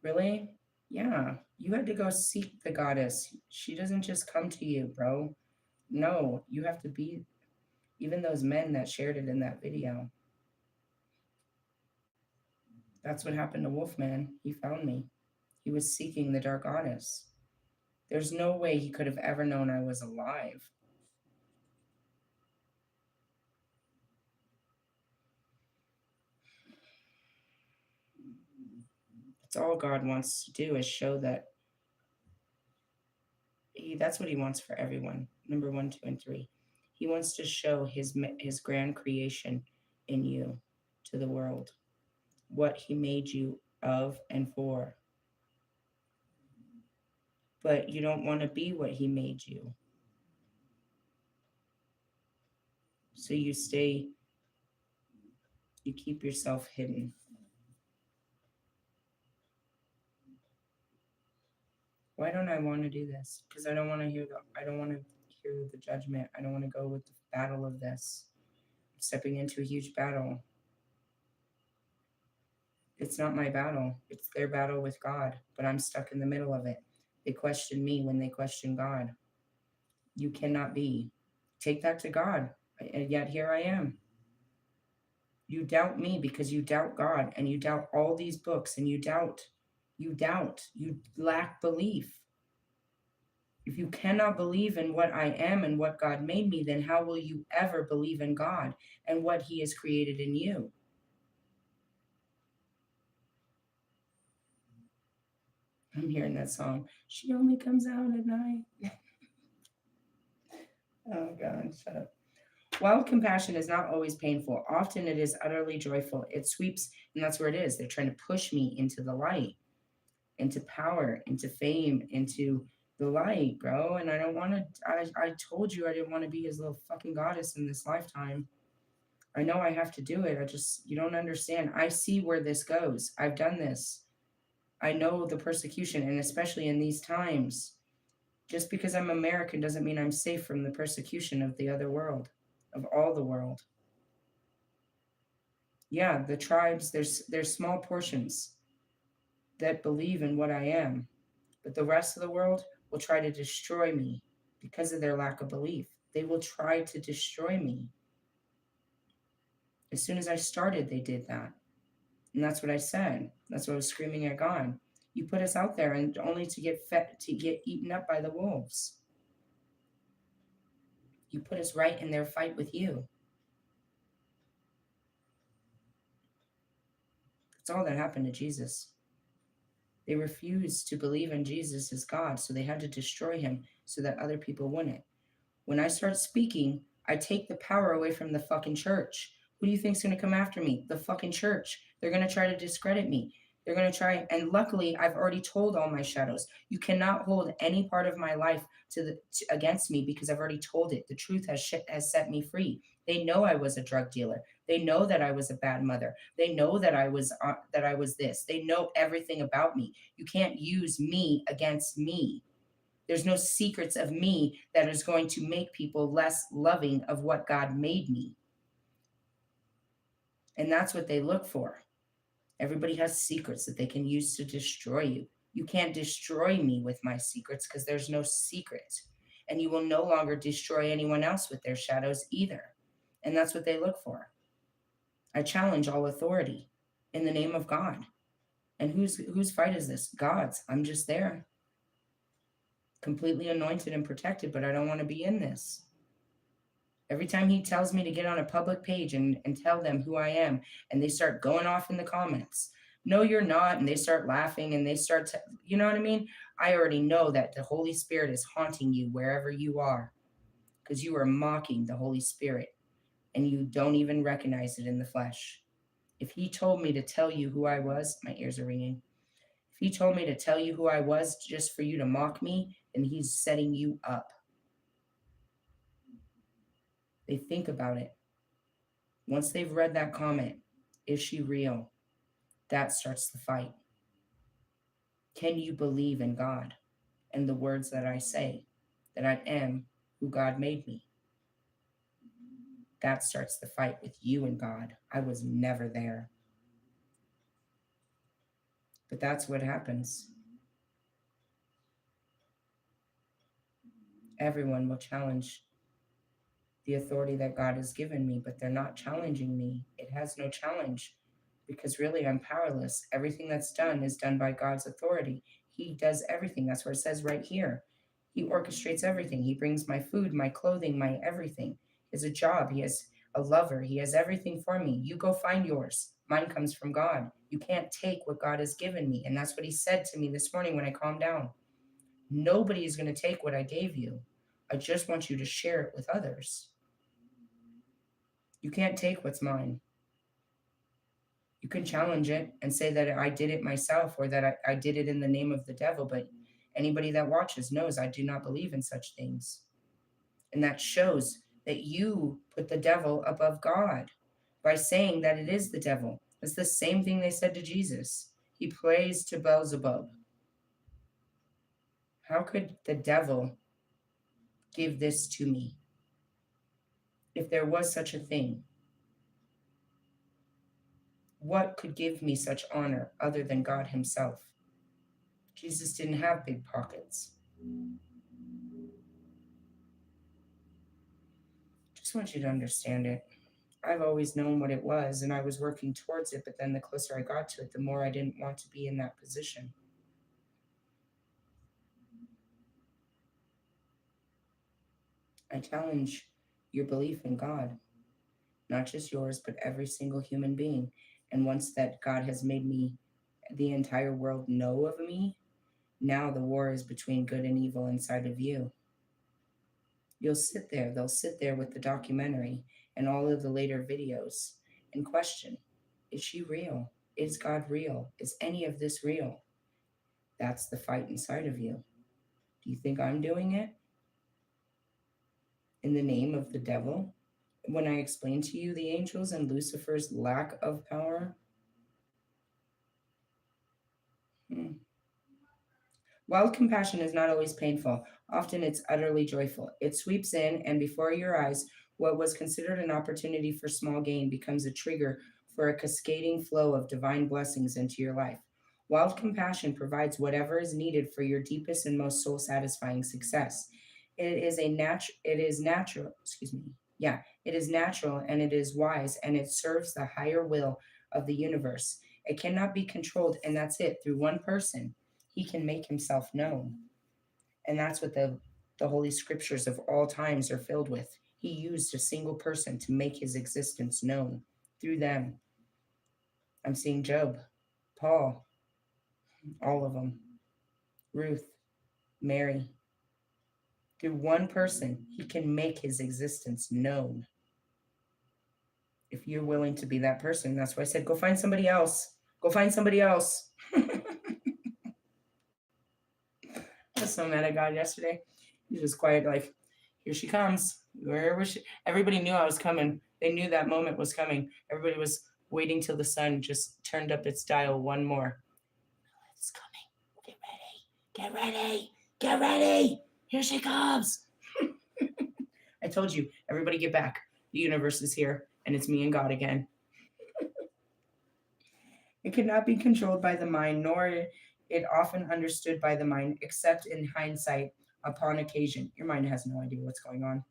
Really? Yeah. You had to go seek the goddess. She doesn't just come to you, bro. No, you have to be. Even those men that shared it in that video, that's what happened to Wolfman. He found me. He was seeking the dark goddess. There's no way he could have ever known I was alive. That's all God wants to do, is show that that's what he wants for everyone. Number 1, 2, and 3. He wants to show his grand creation in you to the world, what he made you of and for. But you don't want to be what he made you. So you keep yourself hidden. Why don't I want to do this? Because I don't want to hear the judgment. I don't want to go with the battle of this. I'm stepping into a huge battle. It's not my battle. It's their battle with God, but I'm stuck in the middle of it. They question me when they question God. You cannot be. Take that to God. And yet here I am. You doubt me because you doubt God, and you doubt all these books, and you lack belief. If you cannot believe in what I am and what God made me, then how will you ever believe in God and what he has created in you? I'm hearing that song. She only comes out at night. Oh, God, shut up. Wild compassion is not always painful. Often it is utterly joyful. It sweeps, and that's where it is. They're trying to push me into the light, into power, into fame, into the light, bro. And I don't want to. I told you I didn't want to be his little fucking goddess in this lifetime. I know I have to do it. I just, you don't understand. I see where this goes. I've done this. I know the persecution, and especially in these times. Just because I'm American doesn't mean I'm safe from the persecution of the other world, of all the world. Yeah, the tribes, there's small portions that believe in what I am, but the rest of the world will try to destroy me because of their lack of belief. They will try to destroy me. As soon as I started, they did that. And that's what I said. That's what I was screaming at God. You put us out there and only to get fed, to get eaten up by the wolves. You put us right in their fight with you. That's all that happened to Jesus. They refused to believe in Jesus as God, so they had to destroy him so that other people wouldn't. When I start speaking, I take the power away from the fucking church. Who do you think's going to come after me? The fucking church. They're going to try to discredit me. They're going to try, and luckily, I've already told all my shadows, you cannot hold any part of my life against me because I've already told it. The truth has set me free. They know I was a drug dealer. They know that I was a bad mother. They know that I was this. They know everything about me. You can't use me against me. There's no secrets of me that is going to make people less loving of what God made me. And that's what they look for. Everybody has secrets that they can use to destroy you. You can't destroy me with my secrets because there's no secret. And you will no longer destroy anyone else with their shadows either. And that's what they look for. I challenge all authority in the name of God. And whose fight is this? God's. I'm just there, completely anointed and protected, but I don't want to be in this. Every time he tells me to get on a public page and tell them who I am, and they start going off in the comments, no, you're not. And they start laughing and they start to, you know what I mean? I already know that the Holy Spirit is haunting you wherever you are because you are mocking the Holy Spirit and you don't even recognize it in the flesh. If he told me to tell you who I was, my ears are ringing. If he told me to tell you who I was just for you to mock me, then he's setting you up. They think about it. Once they've read that comment, is she real? That starts the fight. Can you believe in God and the words that I say, that I am who God made me? That starts the fight with you and God. I was never there. But that's what happens. Everyone will challenge the authority that God has given me, but they're not challenging me. It has no challenge because really I'm powerless. Everything that's done is done by God's authority. He does everything. That's what it says right here. He orchestrates everything. He brings my food, my clothing, my everything. He has a job. He has a lover. He has everything for me. You go find yours. Mine comes from God. You can't take what God has given me. And that's what he said to me this morning when I calmed down. Nobody is going to take what I gave you. I just want you to share it with others. You can't take what's mine. You can challenge it and say that I did it myself or that I did it in the name of the devil, but anybody that watches knows I do not believe in such things. And that shows that you put the devil above God by saying that it is the devil. It's the same thing they said to Jesus. He prays to Beelzebub. How could the devil give this to me if there was such a thing? What could give me such honor other than God himself? Jesus didn't have big pockets. Just want you to understand it. I've always known what it was and I was working towards it, but then the closer I got to it, the more I didn't want to be in that position. I challenge your belief in God, not just yours, but every single human being. And once that God has made me, the entire world know of me, now the war is between good and evil inside of you. They'll sit there with the documentary and all of the later videos and question, is she real? Is God real? Is any of this real? That's the fight inside of you. Do you think I'm doing it in the name of the devil? When I explain to you the angels and Lucifer's lack of power? Hmm. Wild compassion is not always painful. Often it's utterly joyful. It sweeps in, and before your eyes, what was considered an opportunity for small gain becomes a trigger for a cascading flow of divine blessings into your life. Wild compassion provides whatever is needed for your deepest and most soul satisfying success. It is natural, excuse me. Yeah, it is natural and it is wise and it serves the higher will of the universe. It cannot be controlled, and that's it, through one person he can make himself known. And that's what the holy scriptures of all times are filled with. He used a single person to make his existence known through them. I'm seeing Job, Paul, all of them, Ruth, Mary. Through one person, he can make his existence known. If you're willing to be that person, that's why I said, go find somebody else. Go find somebody else. I was so mad at God yesterday. He was quiet, like, here she comes. Where was she? Everybody knew I was coming. They knew that moment was coming. Everybody was waiting till the sun just turned up its dial one more. It's coming. Get ready. Get ready. Get ready. Here she comes. I told you, everybody get back. The universe is here, and it's me and God again. It cannot be controlled by the mind, nor it often understood by the mind, except in hindsight upon occasion. Your mind has no idea what's going on.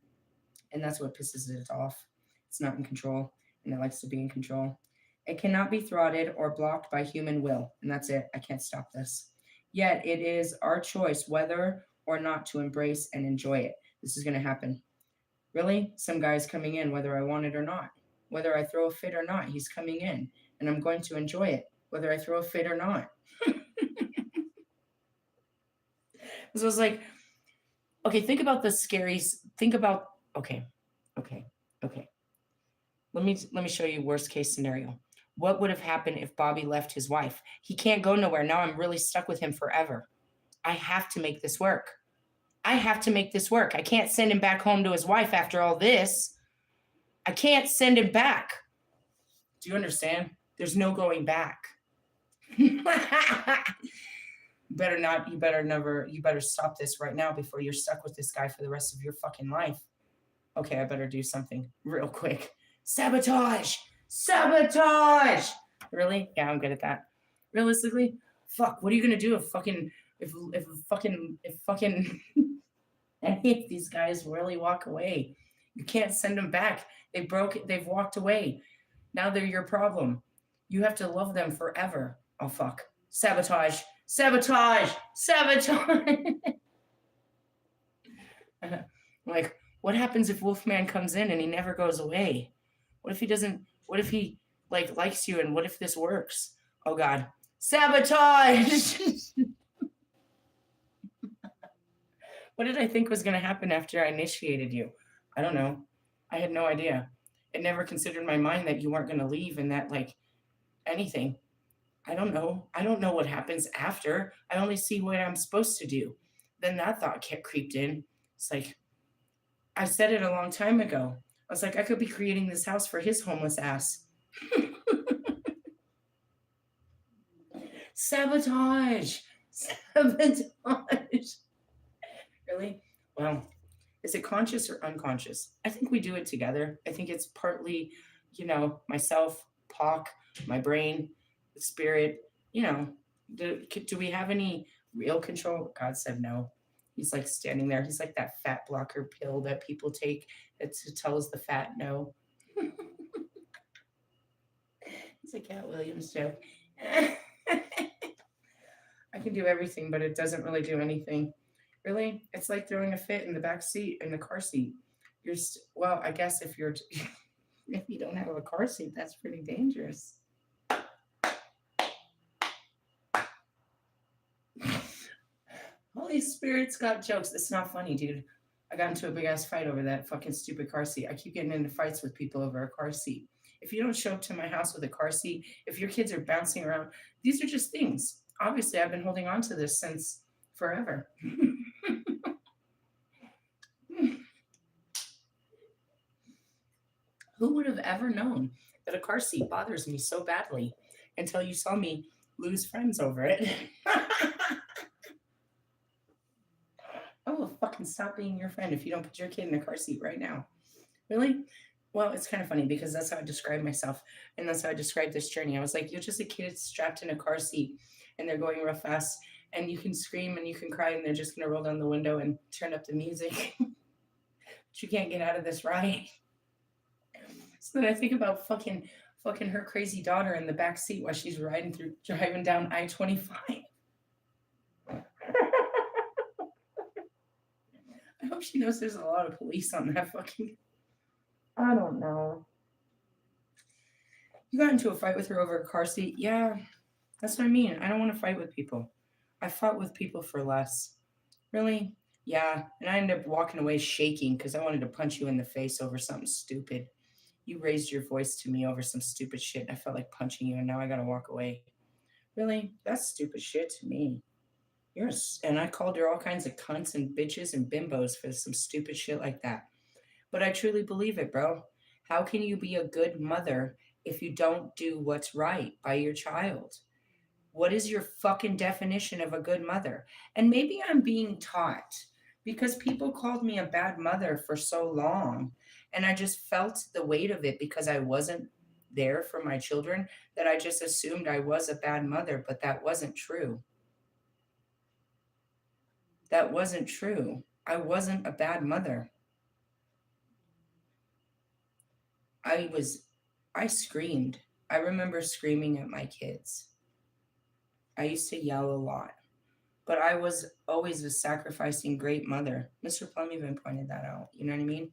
And that's what pisses it off. It's not in control, and it likes to be in control. It cannot be thwarted or blocked by human will, and that's it. I can't stop this. Yet it is our choice whether or not to embrace and enjoy it. This is going to happen. Really? Some guy's coming in, whether I want it or not. Whether I throw a fit or not, he's coming in, and I'm going to enjoy it, whether I throw a fit or not. So it was like, okay, think about the scary, think about, okay, okay, okay. Let me show you worst case scenario. What would have happened if Bobby left his wife? He can't go nowhere. Now I'm really stuck with him forever. I have to make this work. I have to make this work. I can't send him back home to his wife after all this. I can't send him back. Do you understand? There's no going back. You better stop this right now before you're stuck with this guy for the rest of your fucking life. Okay, I better do something real quick. Sabotage! Sabotage! Really? Yeah, I'm good at that. Realistically, fuck, what are you gonna do if fucking any of these guys really walk away? You can't send them back. They've walked away. Now they're your problem. You have to love them forever. Oh fuck. Sabotage! Sabotage! Sabotage! Like, what happens if Wolfman comes in and he never goes away? What if he doesn't? What if he likes you? And what if this works? Oh God, sabotage! What did I think was going to happen after I initiated you? I don't know. I had no idea. It never considered in my mind that you weren't going to leave and that anything. I don't know. I don't know what happens after. I only see what I'm supposed to do. Then that thought creeped in. It's like, I said it a long time ago. I was like, I could be creating this house for his homeless ass. Sabotage! Sabotage! Really? Well, is it conscious or unconscious? I think we do it together. I think it's partly, myself, Pac, my brain, the spirit. Do we have any real control? God said no. He's like standing there. He's like that fat blocker pill that people take that tells the fat no. It's a Cat Williams joke. I can do everything, but it doesn't really do anything. Really? It's like throwing a fit in the back seat, in the car seat. Well, I guess if you don't have a car seat, that's pretty dangerous. Holy Spirit's got jokes. It's not funny, dude. I got into a big ass fight over that fucking stupid car seat. I keep getting into fights with people over a car seat. If you don't show up to my house with a car seat, if your kids are bouncing around, these are just things. Obviously, I've been holding on to this since forever. Who would have ever known that a car seat bothers me so badly until you saw me lose friends over it? I will fucking stop being your friend if you don't put your kid in a car seat right now. Really? Well, it's kind of funny because that's how I describe myself. And that's how I describe this journey. I was like, you're just a kid strapped in a car seat and they're going real fast. And you can scream and you can cry and they're just going to roll down the window and turn up the music. But you can't get out of this ride. So then I think about fucking her crazy daughter in the back seat while she's driving down I-25. I hope she knows there's a lot of police on that fucking. I don't know. You got into a fight with her over a car seat? Yeah, that's what I mean. I don't want to fight with people. I fought with people for less. Really? Yeah. And I ended up walking away shaking because I wanted to punch you in the face over something stupid. You raised your voice to me over some stupid shit. And I felt like punching you, and now I gotta walk away. Really? That's stupid shit to me. And I called her all kinds of cunts and bitches and bimbos for some stupid shit like that. But I truly believe it, bro. How can you be a good mother if you don't do what's right by your child? What is your fucking definition of a good mother? And maybe I'm being taught because people called me a bad mother for so long. And I just felt the weight of it because I wasn't there for my children, that I just assumed I was a bad mother, but that wasn't true. That wasn't true. I wasn't a bad mother. I was, I screamed. I remember screaming at my kids. I used to yell a lot, but I was always a sacrificing great mother. Mr. Plum even pointed that out. You know what I mean?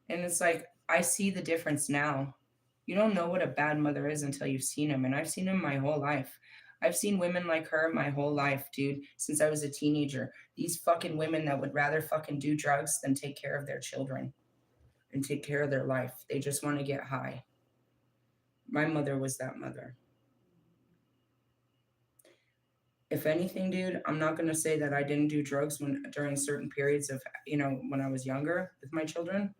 And it's like, I see the difference now. You don't know what a bad mother is until you've seen them. And I've seen them my whole life. I've seen women like her my whole life, dude, since I was a teenager. These fucking women that would rather fucking do drugs than take care of their children and take care of their life. They just want to get high. My mother was that mother. If anything, dude, I'm not gonna say that I didn't do drugs when during certain periods of when I was younger with my children.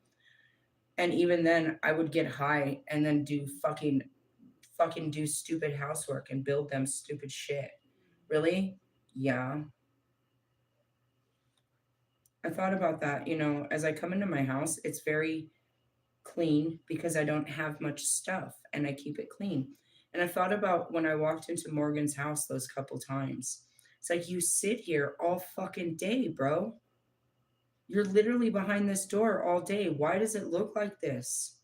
And even then, I would get high and then do fucking do stupid housework and build them stupid shit. Really? Yeah. I thought about that. As I come into my house, it's very clean because I don't have much stuff and I keep it clean. And I thought about when I walked into Morgan's house those couple times. It's like you sit here all fucking day, bro. You're literally behind this door all day. Why does it look like this?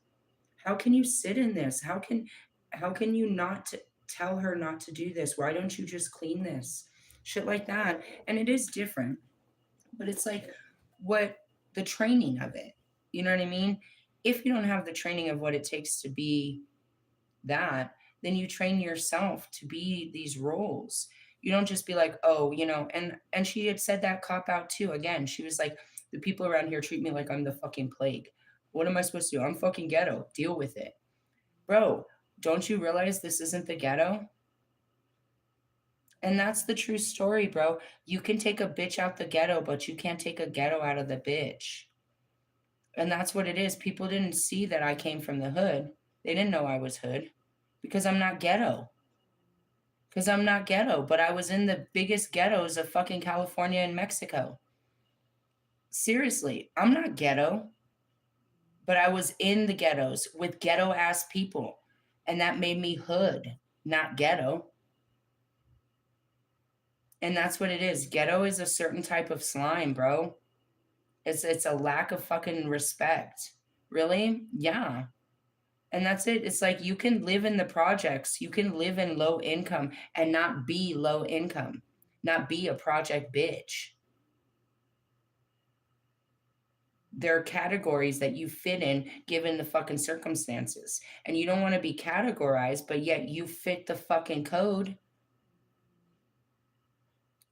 How can you sit in this? How can you not tell her not to do this? Why don't you just clean this? Shit like that. And it is different, but it's like what the training of it. You know what I mean? If you don't have the training of what it takes to be that, then you train yourself to be these roles. You don't just be like, oh, and she had said that cop out too. Again, she was like, the people around here treat me like I'm the fucking plague. What am I supposed to do? I'm fucking ghetto. Deal with it. Bro, don't you realize this isn't the ghetto? And that's the true story, bro. You can take a bitch out the ghetto, but you can't take a ghetto out of the bitch. And that's what it is. People didn't see that I came from the hood. They didn't know I was hood because I'm not ghetto. Because I'm not ghetto, but I was in the biggest ghettos of fucking California and Mexico. Seriously, I'm not ghetto, but I was in the ghettos with ghetto ass people. And that made me hood, not ghetto. And that's what it is. Ghetto is a certain type of slime, bro. It's a lack of fucking respect. Really? Yeah. And that's it. It's like you can live in the projects, you can live in low income and not be low income, not be a project bitch. There are categories that you fit in given the fucking circumstances. And you don't want to be categorized, but yet you fit the fucking code.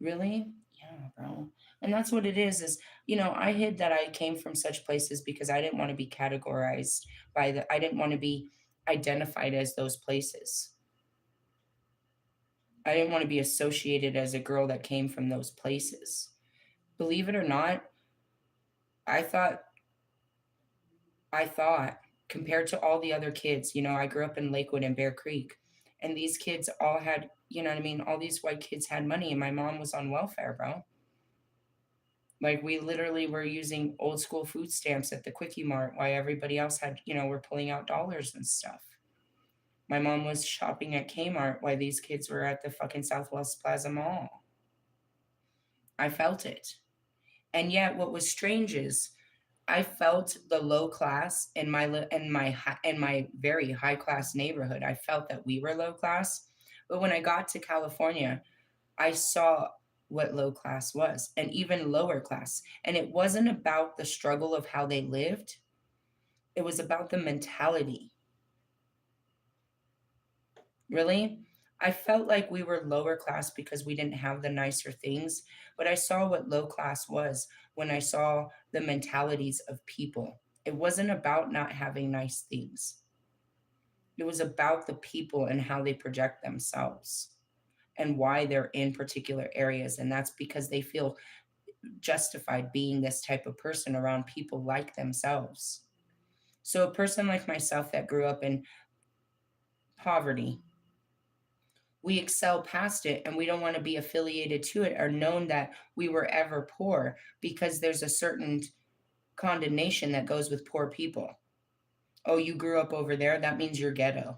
Really? Yeah, bro. And that's what it is, I hid that I came from such places because I didn't want to be categorized I didn't want to be identified as those places. I didn't want to be associated as a girl that came from those places. Believe it or not, I thought I thought compared to all the other kids. I grew up in Lakewood and Bear Creek, and these kids all had, you know what I mean? All these white kids had money, and my mom was on welfare, bro. Like, we literally were using old school food stamps at the Quickie Mart while everybody else had, were pulling out dollars and stuff. My mom was shopping at Kmart while these kids were at the fucking Southwest Plaza Mall. I felt it. And yet, what was strange is I felt the low class in my very high class neighborhood. I felt that we were low class, but when I got to California, I saw what low class was and even lower class. And it wasn't about the struggle of how they lived. It was about the mentality. Really? I felt like we were lower class because we didn't have the nicer things, but I saw what low class was when I saw the mentalities of people. It wasn't about not having nice things. It was about the people and how they project themselves and why they're in particular areas. And that's because they feel justified being this type of person around people like themselves. So, a person like myself that grew up in poverty, we excel past it and we don't want to be affiliated to it or known that we were ever poor because there's a certain condemnation that goes with poor people. Oh, you grew up over there, that means you're ghetto.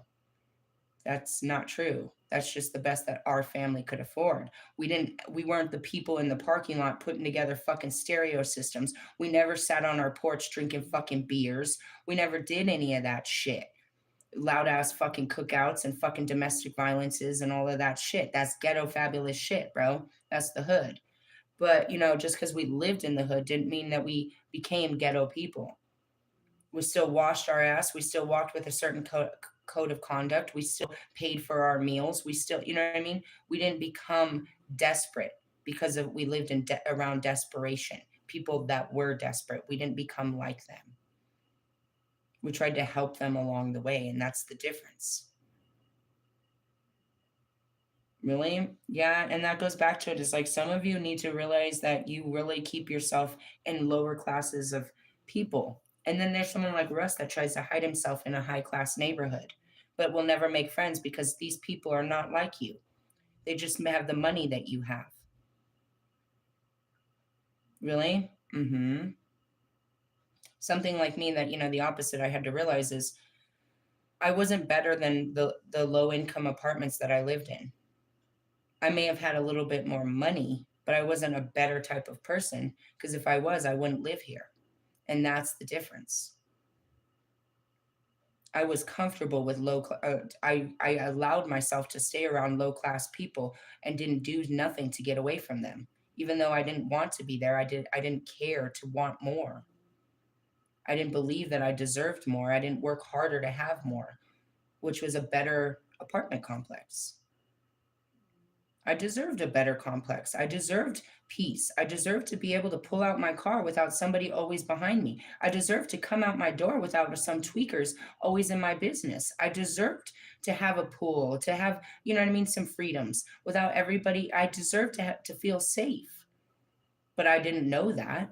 That's not true. That's just the best that our family could afford. We weren't the people in the parking lot putting together fucking stereo systems. We never sat on our porch drinking fucking beers. We never did any of that shit. Loud ass fucking cookouts and fucking domestic violences and all of that shit. That's ghetto fabulous shit, bro. That's the hood. But, just because we lived in the hood didn't mean that we became ghetto people. We still washed our ass. We still walked with a certain code of conduct. We still paid for our meals. We still, you know what I mean? We didn't become desperate because of we lived in around desperation. People that were desperate. We didn't become like them. We tried to help them along the way, and that's the difference. Really? Yeah, and that goes back to it. Is like some of you need to realize that you really keep yourself in lower classes of people. And then there's someone like Russ that tries to hide himself in a high class neighborhood, but will never make friends because these people are not like you. They just have the money that you have. Really? Mm-hmm. Something like me that, the opposite I had to realize is I wasn't better than the low income apartments that I lived in. I may have had a little bit more money, but I wasn't a better type of person because if I was, I wouldn't live here. And that's the difference. I was comfortable with I allowed myself to stay around low class people and didn't do nothing to get away from them. Even though I didn't want to be there, I didn't care to want more. I didn't believe that I deserved more. I didn't work harder to have more, which was a better apartment complex. I deserved a better complex. I deserved peace. I deserved to be able to pull out my car without somebody always behind me. I deserved to come out my door without some tweakers always in my business. I deserved to have a pool, to have, some freedoms without everybody. I deserved to feel safe. But I didn't know that.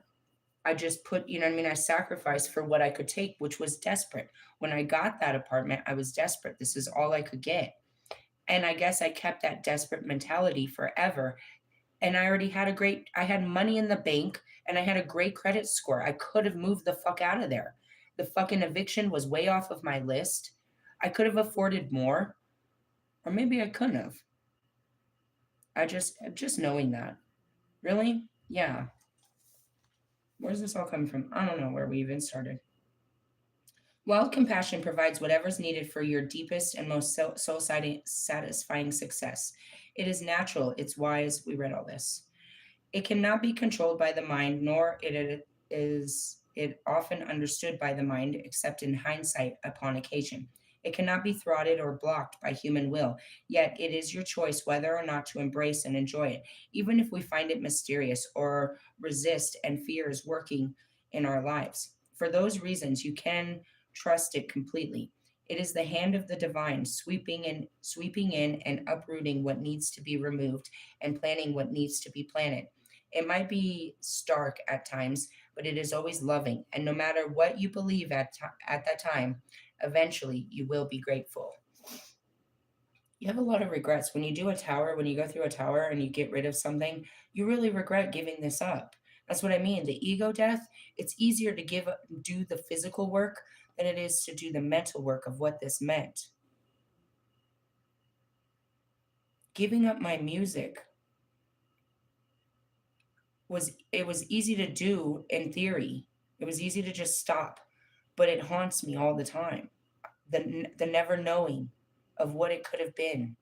I just put, I sacrificed for what I could take, which was desperate. When I got that apartment, I was desperate. This is all I could get. And I guess I kept that desperate mentality forever. And I had money in the bank and I had a great credit score. I could have moved the fuck out of there. The fucking eviction was way off of my list. I could have afforded more, or maybe I couldn't have. Just knowing that. Really? Yeah. Where's this all coming from? I don't know where we even started. Wild compassion provides whatever's needed for your deepest and most soul satisfying success. It is natural, it's wise. We read all this. It cannot be controlled by the mind, nor is it often understood by the mind, except in hindsight upon occasion. It cannot be thwarted or blocked by human will, yet it is your choice whether or not to embrace and enjoy it, even if we find it mysterious or resist and fear is working in our lives. For those reasons, you can trust it completely. It is the hand of the divine sweeping in and uprooting what needs to be removed and planting what needs to be planted. It might be stark at times, but it is always loving. And no matter what you believe at that time, eventually you will be grateful. You have a lot of regrets. When you do a tower, when you go through a tower and you get rid of something, you really regret giving this up. That's what I mean. The ego death, it's easier to do the physical work than it is to do the mental work of what this meant. Giving up my music was easy to do in theory. It was easy to just stop, but it haunts me all the time. The never knowing of what it could have been,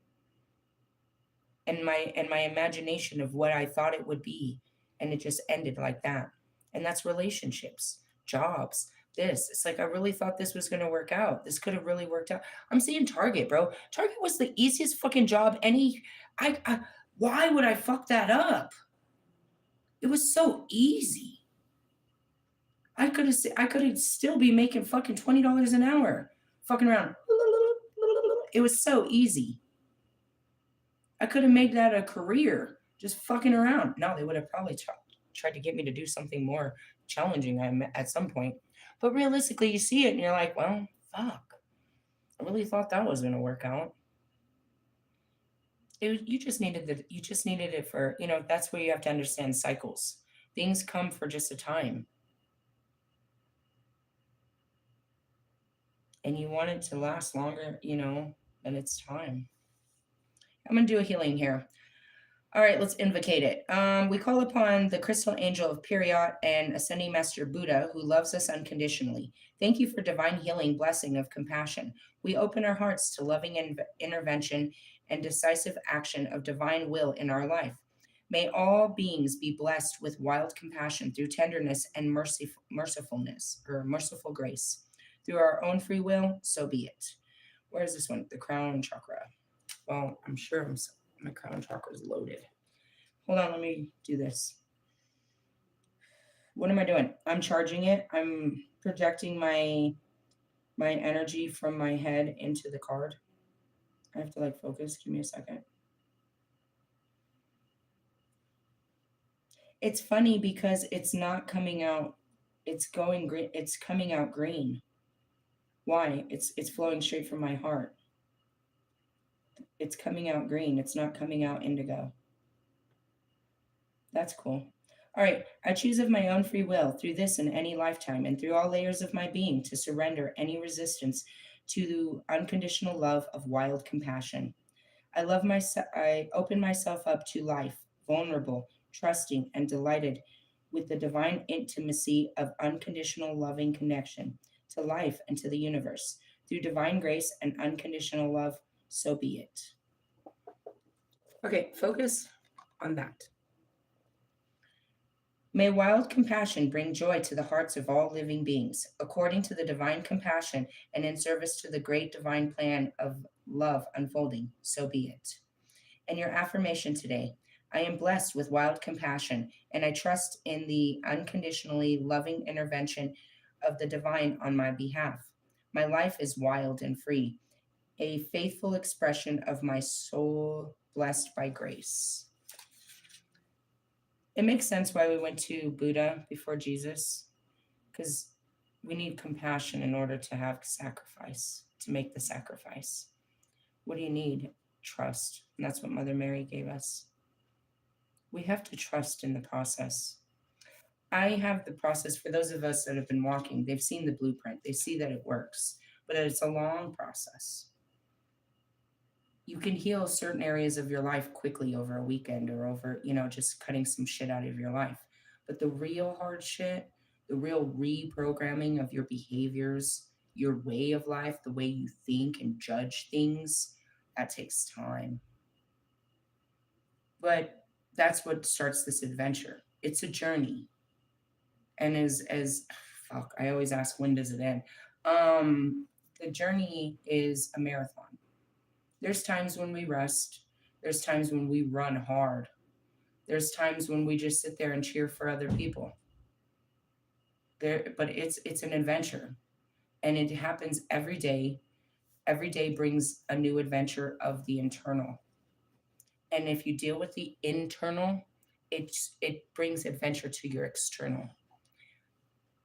and my imagination of what I thought it would be, and it just ended like that. And that's relationships, jobs, this. It's like I really thought this was going to work out. This could have really worked out. I'm saying Target, bro. Target was the easiest fucking job any I why would I fuck that up? It was so easy. I could still be making fucking $20 an hour fucking around. It was so easy. I could have made that a career, just fucking around. No, they would have probably tried to get me to do something more challenging at some point. But realistically, you see it and you're like, well, fuck. I really thought that was going to work out. You just needed it for, that's where you have to understand cycles. Things come for just a time. And you want it to last longer, than it's time. I'm going to do a healing here. All right, let's invocate it. We call upon the crystal angel of Period and ascending master Buddha, who loves us unconditionally. Thank you for divine healing, blessing of compassion. We open our hearts to loving intervention and decisive action of divine will in our life. May all beings be blessed with wild compassion through tenderness and mercifulness or merciful grace. Through our own free will, so be it. Where is this one? The crown chakra. Well, I'm sure my crown chakra is loaded. Hold on, let me do this. What am I doing? I'm charging it. I'm projecting my energy from my head into the card. I have to focus. Give me a second. It's funny because it's not coming out. It's going green. It's coming out green. Why? It's flowing straight from my heart. It's coming out green. It's not coming out indigo. That's cool. All right. I choose of my own free will through this and any lifetime and through all layers of my being to surrender any resistance to the unconditional love of wild compassion. I open myself up to life, vulnerable, trusting, and delighted with the divine intimacy of unconditional loving connection to life and to the universe. Through divine grace and unconditional love, so be it. Okay, focus on that. May wild compassion bring joy to the hearts of all living beings, according to the divine compassion and in service to the great divine plan of love unfolding, so be it. And your affirmation today: I am blessed with wild compassion, and I trust in the unconditionally loving intervention of the divine on my behalf. My life is wild and free, a faithful expression of my soul blessed by grace. It makes sense why we went to Buddha before Jesus, because we need compassion in order to have sacrifice, to make the sacrifice. What do you need? Trust. And that's what Mother Mary gave us. We have to trust in the process. I have the process for those of us that have been walking. They've seen the blueprint. They see that it works, but it's a long process. You can heal certain areas of your life quickly over a weekend or over, just cutting some shit out of your life. But the real hard shit, the real reprogramming of your behaviors, your way of life, the way you think and judge things, that takes time. But that's what starts this adventure. It's a journey. And as fuck, I always ask, when does it end? The journey is a marathon. There's times when we rest. There's times when we run hard. There's times when we just sit there and cheer for other people. But it's an adventure, and it happens every day. Every day brings a new adventure of the internal. And if you deal with the internal, it brings adventure to your external.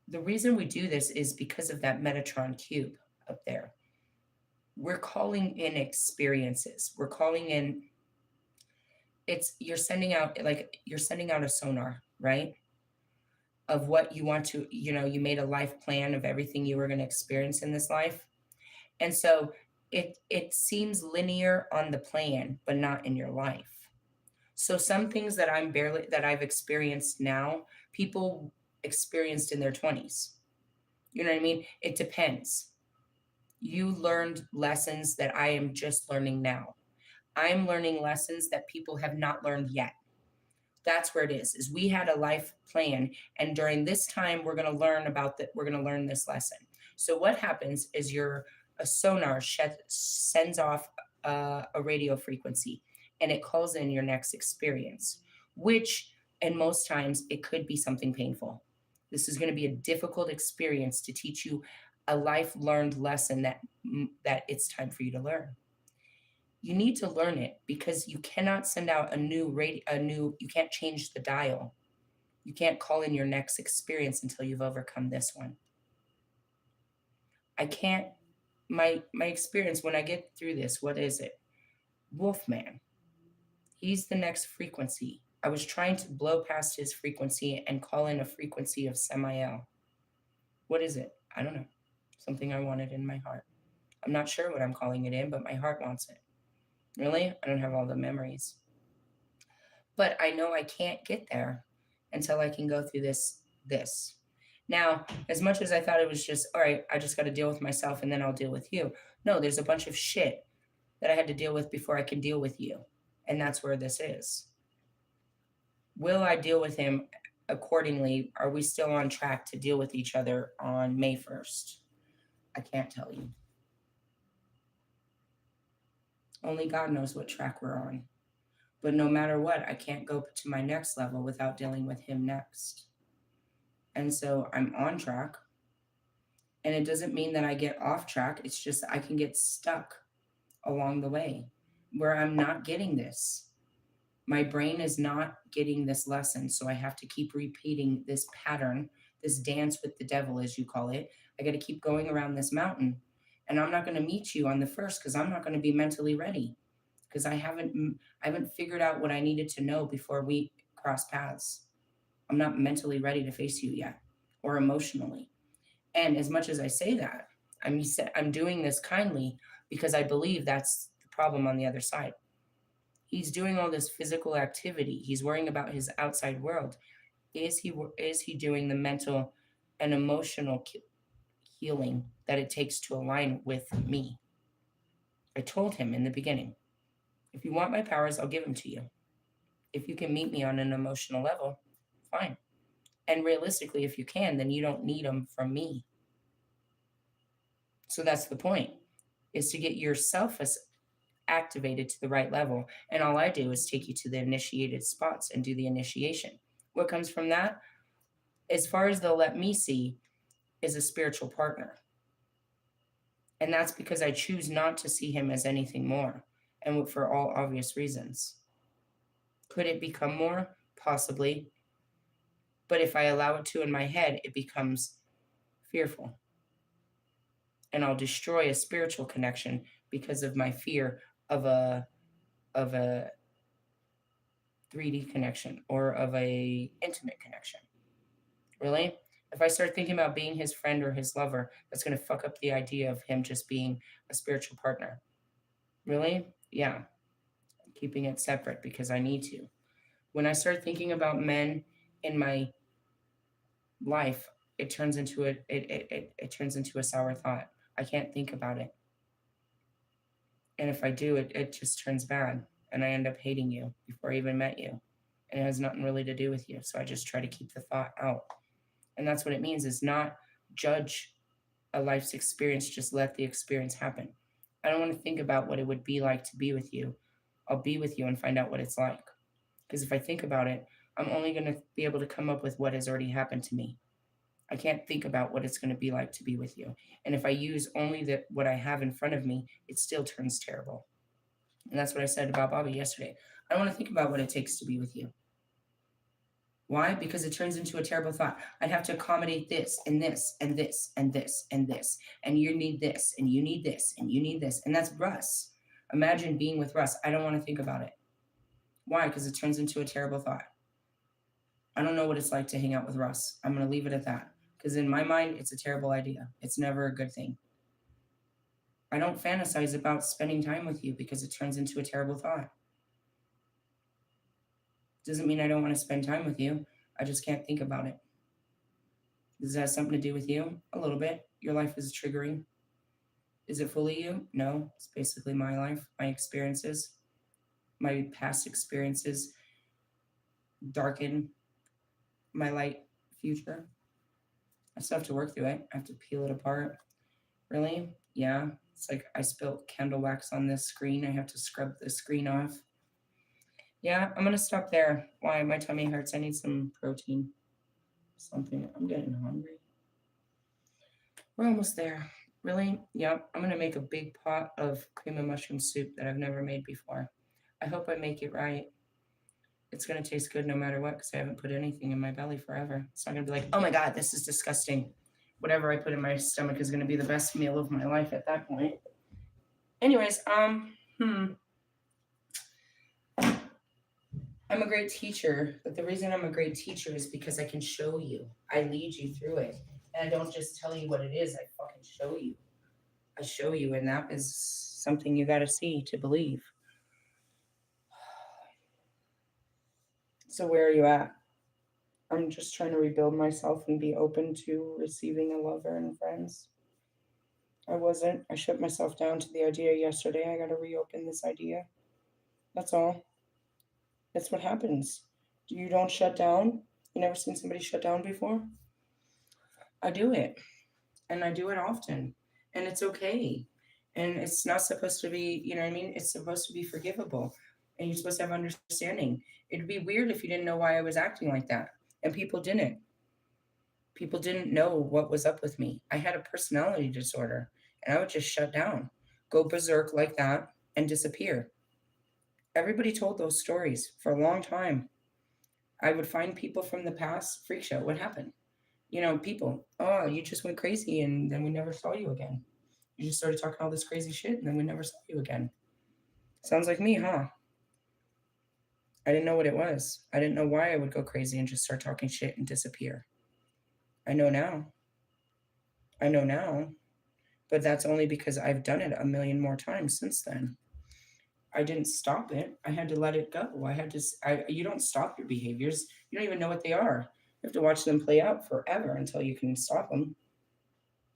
The reason we do this is because of that Metatron cube up there. We're calling in experiences. We're calling in, it's, you're sending out a sonar, right? Of what you want to, you made a life plan of everything you were going to experience in this life. And so it seems linear on the plan, but not in your life. So some things that I've experienced now, people experienced in their 20s. You know what I mean? It depends. You learned lessons that I am just learning now. I'm learning lessons that people have not learned yet. That's where it is we had a life plan, and during this time we're going to learn about that, we're going to learn this lesson. So what happens is a sonar sends off a radio frequency, and it calls in your next experience, which, and most times it could be something painful. This is going to be a difficult experience to teach you a life learned lesson that it's time for you to learn. You need to learn it because you cannot send out you can't change the dial. You can't call in your next experience until you've overcome this one. I can't, my experience when I get through this, what is it? Wolfman. He's the next frequency. I was trying to blow past his frequency and call in a frequency of Samael. What is it? I don't know. Something I wanted in my heart. I'm not sure what I'm calling it in, but my heart wants it. Really? I don't have all the memories. But I know I can't get there until I can go through this. Now, as much as I thought it was just, all right, I just got to deal with myself and then I'll deal with you. No, there's a bunch of shit that I had to deal with before I can deal with you. And that's where this is. Will I deal with him accordingly? Are we still on track to deal with each other on May 1st? I can't tell you. Only God knows what track we're on. But no matter what, I can't go to my next level without dealing with him next. And so I'm on track. And it doesn't mean that I get off track. It's just I can get stuck along the way where I'm not getting this. My brain is not getting this lesson. So I have to keep repeating this pattern, this dance with the devil, as you call it. I got to keep going around this mountain. And I'm not going to meet you on the first because I'm not going to be mentally ready. Because I haven't figured out what I needed to know before we cross paths. I'm not mentally ready to face you yet, or emotionally. And as much as I say that, I'm doing this kindly because I believe that's the problem on the other side. He's doing all this physical activity. He's worrying about his outside world. Is he doing the mental and emotional healing that it takes to align with me? I told him in the beginning, if you want my powers, I'll give them to you. If you can meet me on an emotional level, fine. And realistically, if you can, then you don't need them from me. So that's the point, is to get yourself activated to the right level. And all I do is take you to the initiated spots and do the initiation. What comes from that, as far as they'll let me see, is a spiritual partner. And that's because I choose not to see him as anything more, and for all obvious reasons. Could it become more? Possibly. But if I allow it to in my head, it becomes fearful. And I'll destroy a spiritual connection because of my fear of a 3D connection or of a intimate connection. Really? If I start thinking about being his friend or his lover, that's going to fuck up the idea of him just being a spiritual partner. Really? Yeah. I'm keeping it separate because I need to. When I start thinking about men in my life, it turns into a sour thought. I can't think about it. And if I do, it just turns bad. And I end up hating you before I even met you. And it has nothing really to do with you. So I just try to keep the thought out. And that's what it means, is not judge a life's experience, just let the experience happen. I don't want to think about what it would be like to be with you. I'll be with you and find out what it's like. Because if I think about it, I'm only going to be able to come up with what has already happened to me. I can't think about what it's going to be like to be with you. And if I use only what I have in front of me, it still turns terrible. And that's what I said about Bobby yesterday. I don't want to think about what it takes to be with you. Why? Because it turns into a terrible thought. I'd have to accommodate this and this and this and this and this. And you need this and you need this and you need this. And that's Russ. Imagine being with Russ. I don't want to think about it. Why? Because it turns into a terrible thought. I don't know what it's like to hang out with Russ. I'm going to leave it at that. Because in my mind, it's a terrible idea. It's never a good thing. I don't fantasize about spending time with you because it turns into a terrible thought. Doesn't mean I don't want to spend time with you. I just can't think about it. Does that have something to do with you? A little bit. Your life is triggering. Is it fully you? No. It's basically my life, my experiences, my past experiences darken my light future. I still have to work through it. I have to peel it apart. Really? Yeah. It's like I spilled candle wax on this screen. I have to scrub the screen off. Yeah, I'm gonna stop there. Why? My tummy hurts. I need some protein. Something. I'm getting hungry. We're almost there. Really? Yep. I'm gonna make a big pot of cream and mushroom soup that I've never made before. I hope I make it right. It's gonna taste good no matter what because I haven't put anything in my belly forever. It's not gonna be like, oh my god, this is disgusting. Whatever I put in my stomach is gonna be the best meal of my life at that point. Anyways, I'm a great teacher, but the reason I'm a great teacher is because I can show you. I lead you through it. And I don't just tell you what it is, I fucking show you. I show you, and that is something you got to see to believe. So, where are you at? I'm just trying to rebuild myself and be open to receiving a lover and friends. I wasn't. I shut myself down to the idea yesterday. I got to reopen this idea. That's all. That's what happens. You don't shut down? You never seen somebody shut down before? I do it, and I do it often, and it's okay. And it's not supposed to be, you know what I mean? It's supposed to be forgivable, and you're supposed to have understanding. It'd be weird if you didn't know why I was acting like that, and people didn't. People didn't know what was up with me. I had a personality disorder, and I would just shut down, go berserk like that, and disappear. Everybody told those stories for a long time. I would find people from the past, freak show, what happened? People, oh, you just went crazy and then we never saw you again. You just started talking all this crazy shit and then we never saw you again. Sounds like me, huh? I didn't know what it was. I didn't know why I would go crazy and just start talking shit and disappear. I know now. I know now. But that's only because I've done it a million more times since then. I didn't stop it. I had to let it go. You don't stop your behaviors. You don't even know what they are. You have to watch them play out forever until you can stop them.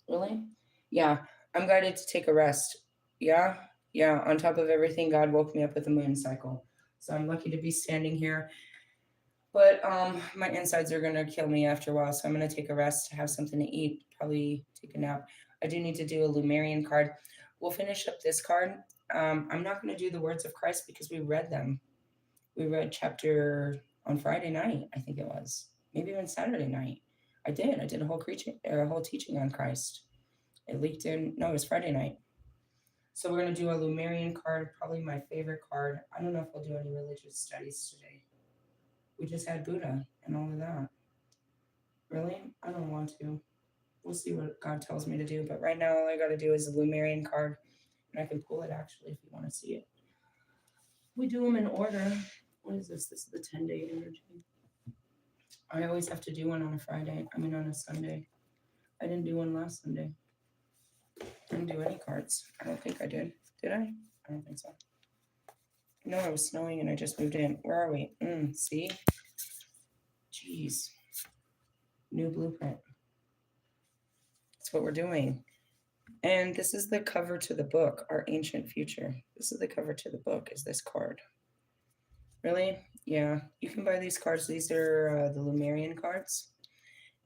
Really? Yeah. I'm guided to take a rest. Yeah. Yeah. On top of everything, God woke me up with the moon cycle. So I'm lucky to be standing here. But my insides are gonna kill me after a while, so I'm gonna take a rest, have something to eat, probably take a nap. I do need to do a Lumerian card. We'll finish up this card. I'm not gonna do the words of Christ because we read them. We read chapter on Friday night, I think it was, maybe even Saturday night. I did. I did a whole teaching on Christ. It leaked in. No, it was Friday night. So we're gonna do a Lumerian card, probably my favorite card. I don't know if we'll do any religious studies today. We just had Buddha and all of that. Really? I don't want to. We'll see what God tells me to do. But right now, all I got to do is a Lumerian card. And I can pull it actually if you want to see it. We do them in order. What is this? This is the 10-day energy. I always have to do one on a Friday. I mean, on a Sunday. I didn't do one last Sunday. I didn't do any cards. I don't think I did. Did I? I don't think so. No, it was snowing and I just moved in. Where are we? See? Jeez. New blueprint. That's what we're doing. And this is the cover to the book, Our Ancient Future. This is the cover to the book, is this card. Really? Yeah. You can buy these cards. These are the Lumerian cards.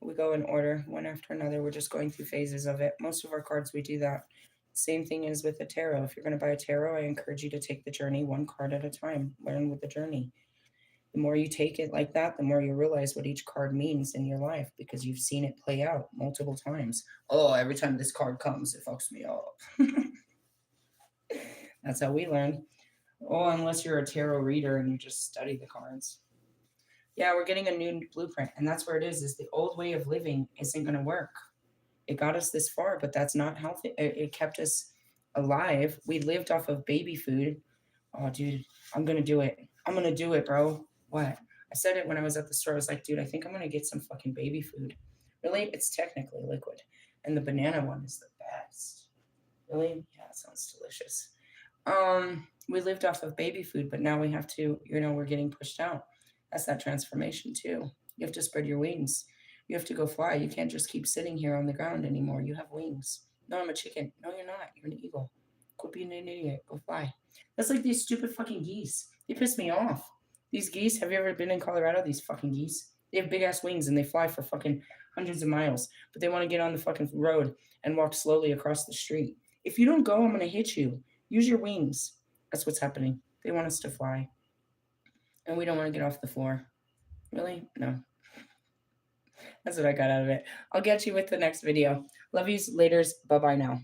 We go in order, one after another. We're just going through phases of it. Most of our cards, we do that. Same thing is with the tarot. If you're going to buy a tarot, I encourage you to take the journey one card at a time. Learn with the journey. The more you take it like that, the more you realize what each card means in your life because you've seen it play out multiple times. Oh, every time this card comes, it fucks me up. That's how we learn. Oh, unless you're a tarot reader and you just study the cards. Yeah, we're getting a new blueprint. And that's where it is the old way of living isn't going to work. It got us this far, but that's not healthy. It kept us alive. We lived off of baby food. Oh, dude, I'm going to do it. I'm going to do it, bro. What? I said it when I was at the store. I was like, dude, I think I'm going to get some fucking baby food. Really? It's technically liquid. And the banana one is the best. Really? Yeah, it sounds delicious. We lived off of baby food, but now we have to, we're getting pushed out. That's that transformation too. You have to spread your wings. You have to go fly. You can't just keep sitting here on the ground anymore. You have wings. No, I'm a chicken. No, you're not. You're an eagle. Quit being an idiot. Go fly. That's like these stupid fucking geese. They piss me off. These geese, have you ever been in Colorado? These fucking geese. They have big ass wings and they fly for fucking hundreds of miles, but they want to get on the fucking road and walk slowly across the street. If you don't go, I'm going to hit you. Use your wings. That's what's happening. They want us to fly, and we don't want to get off the floor. Really? No. That's what I got out of it. I'll get you with the next video. Love yous, laters. Bye bye now.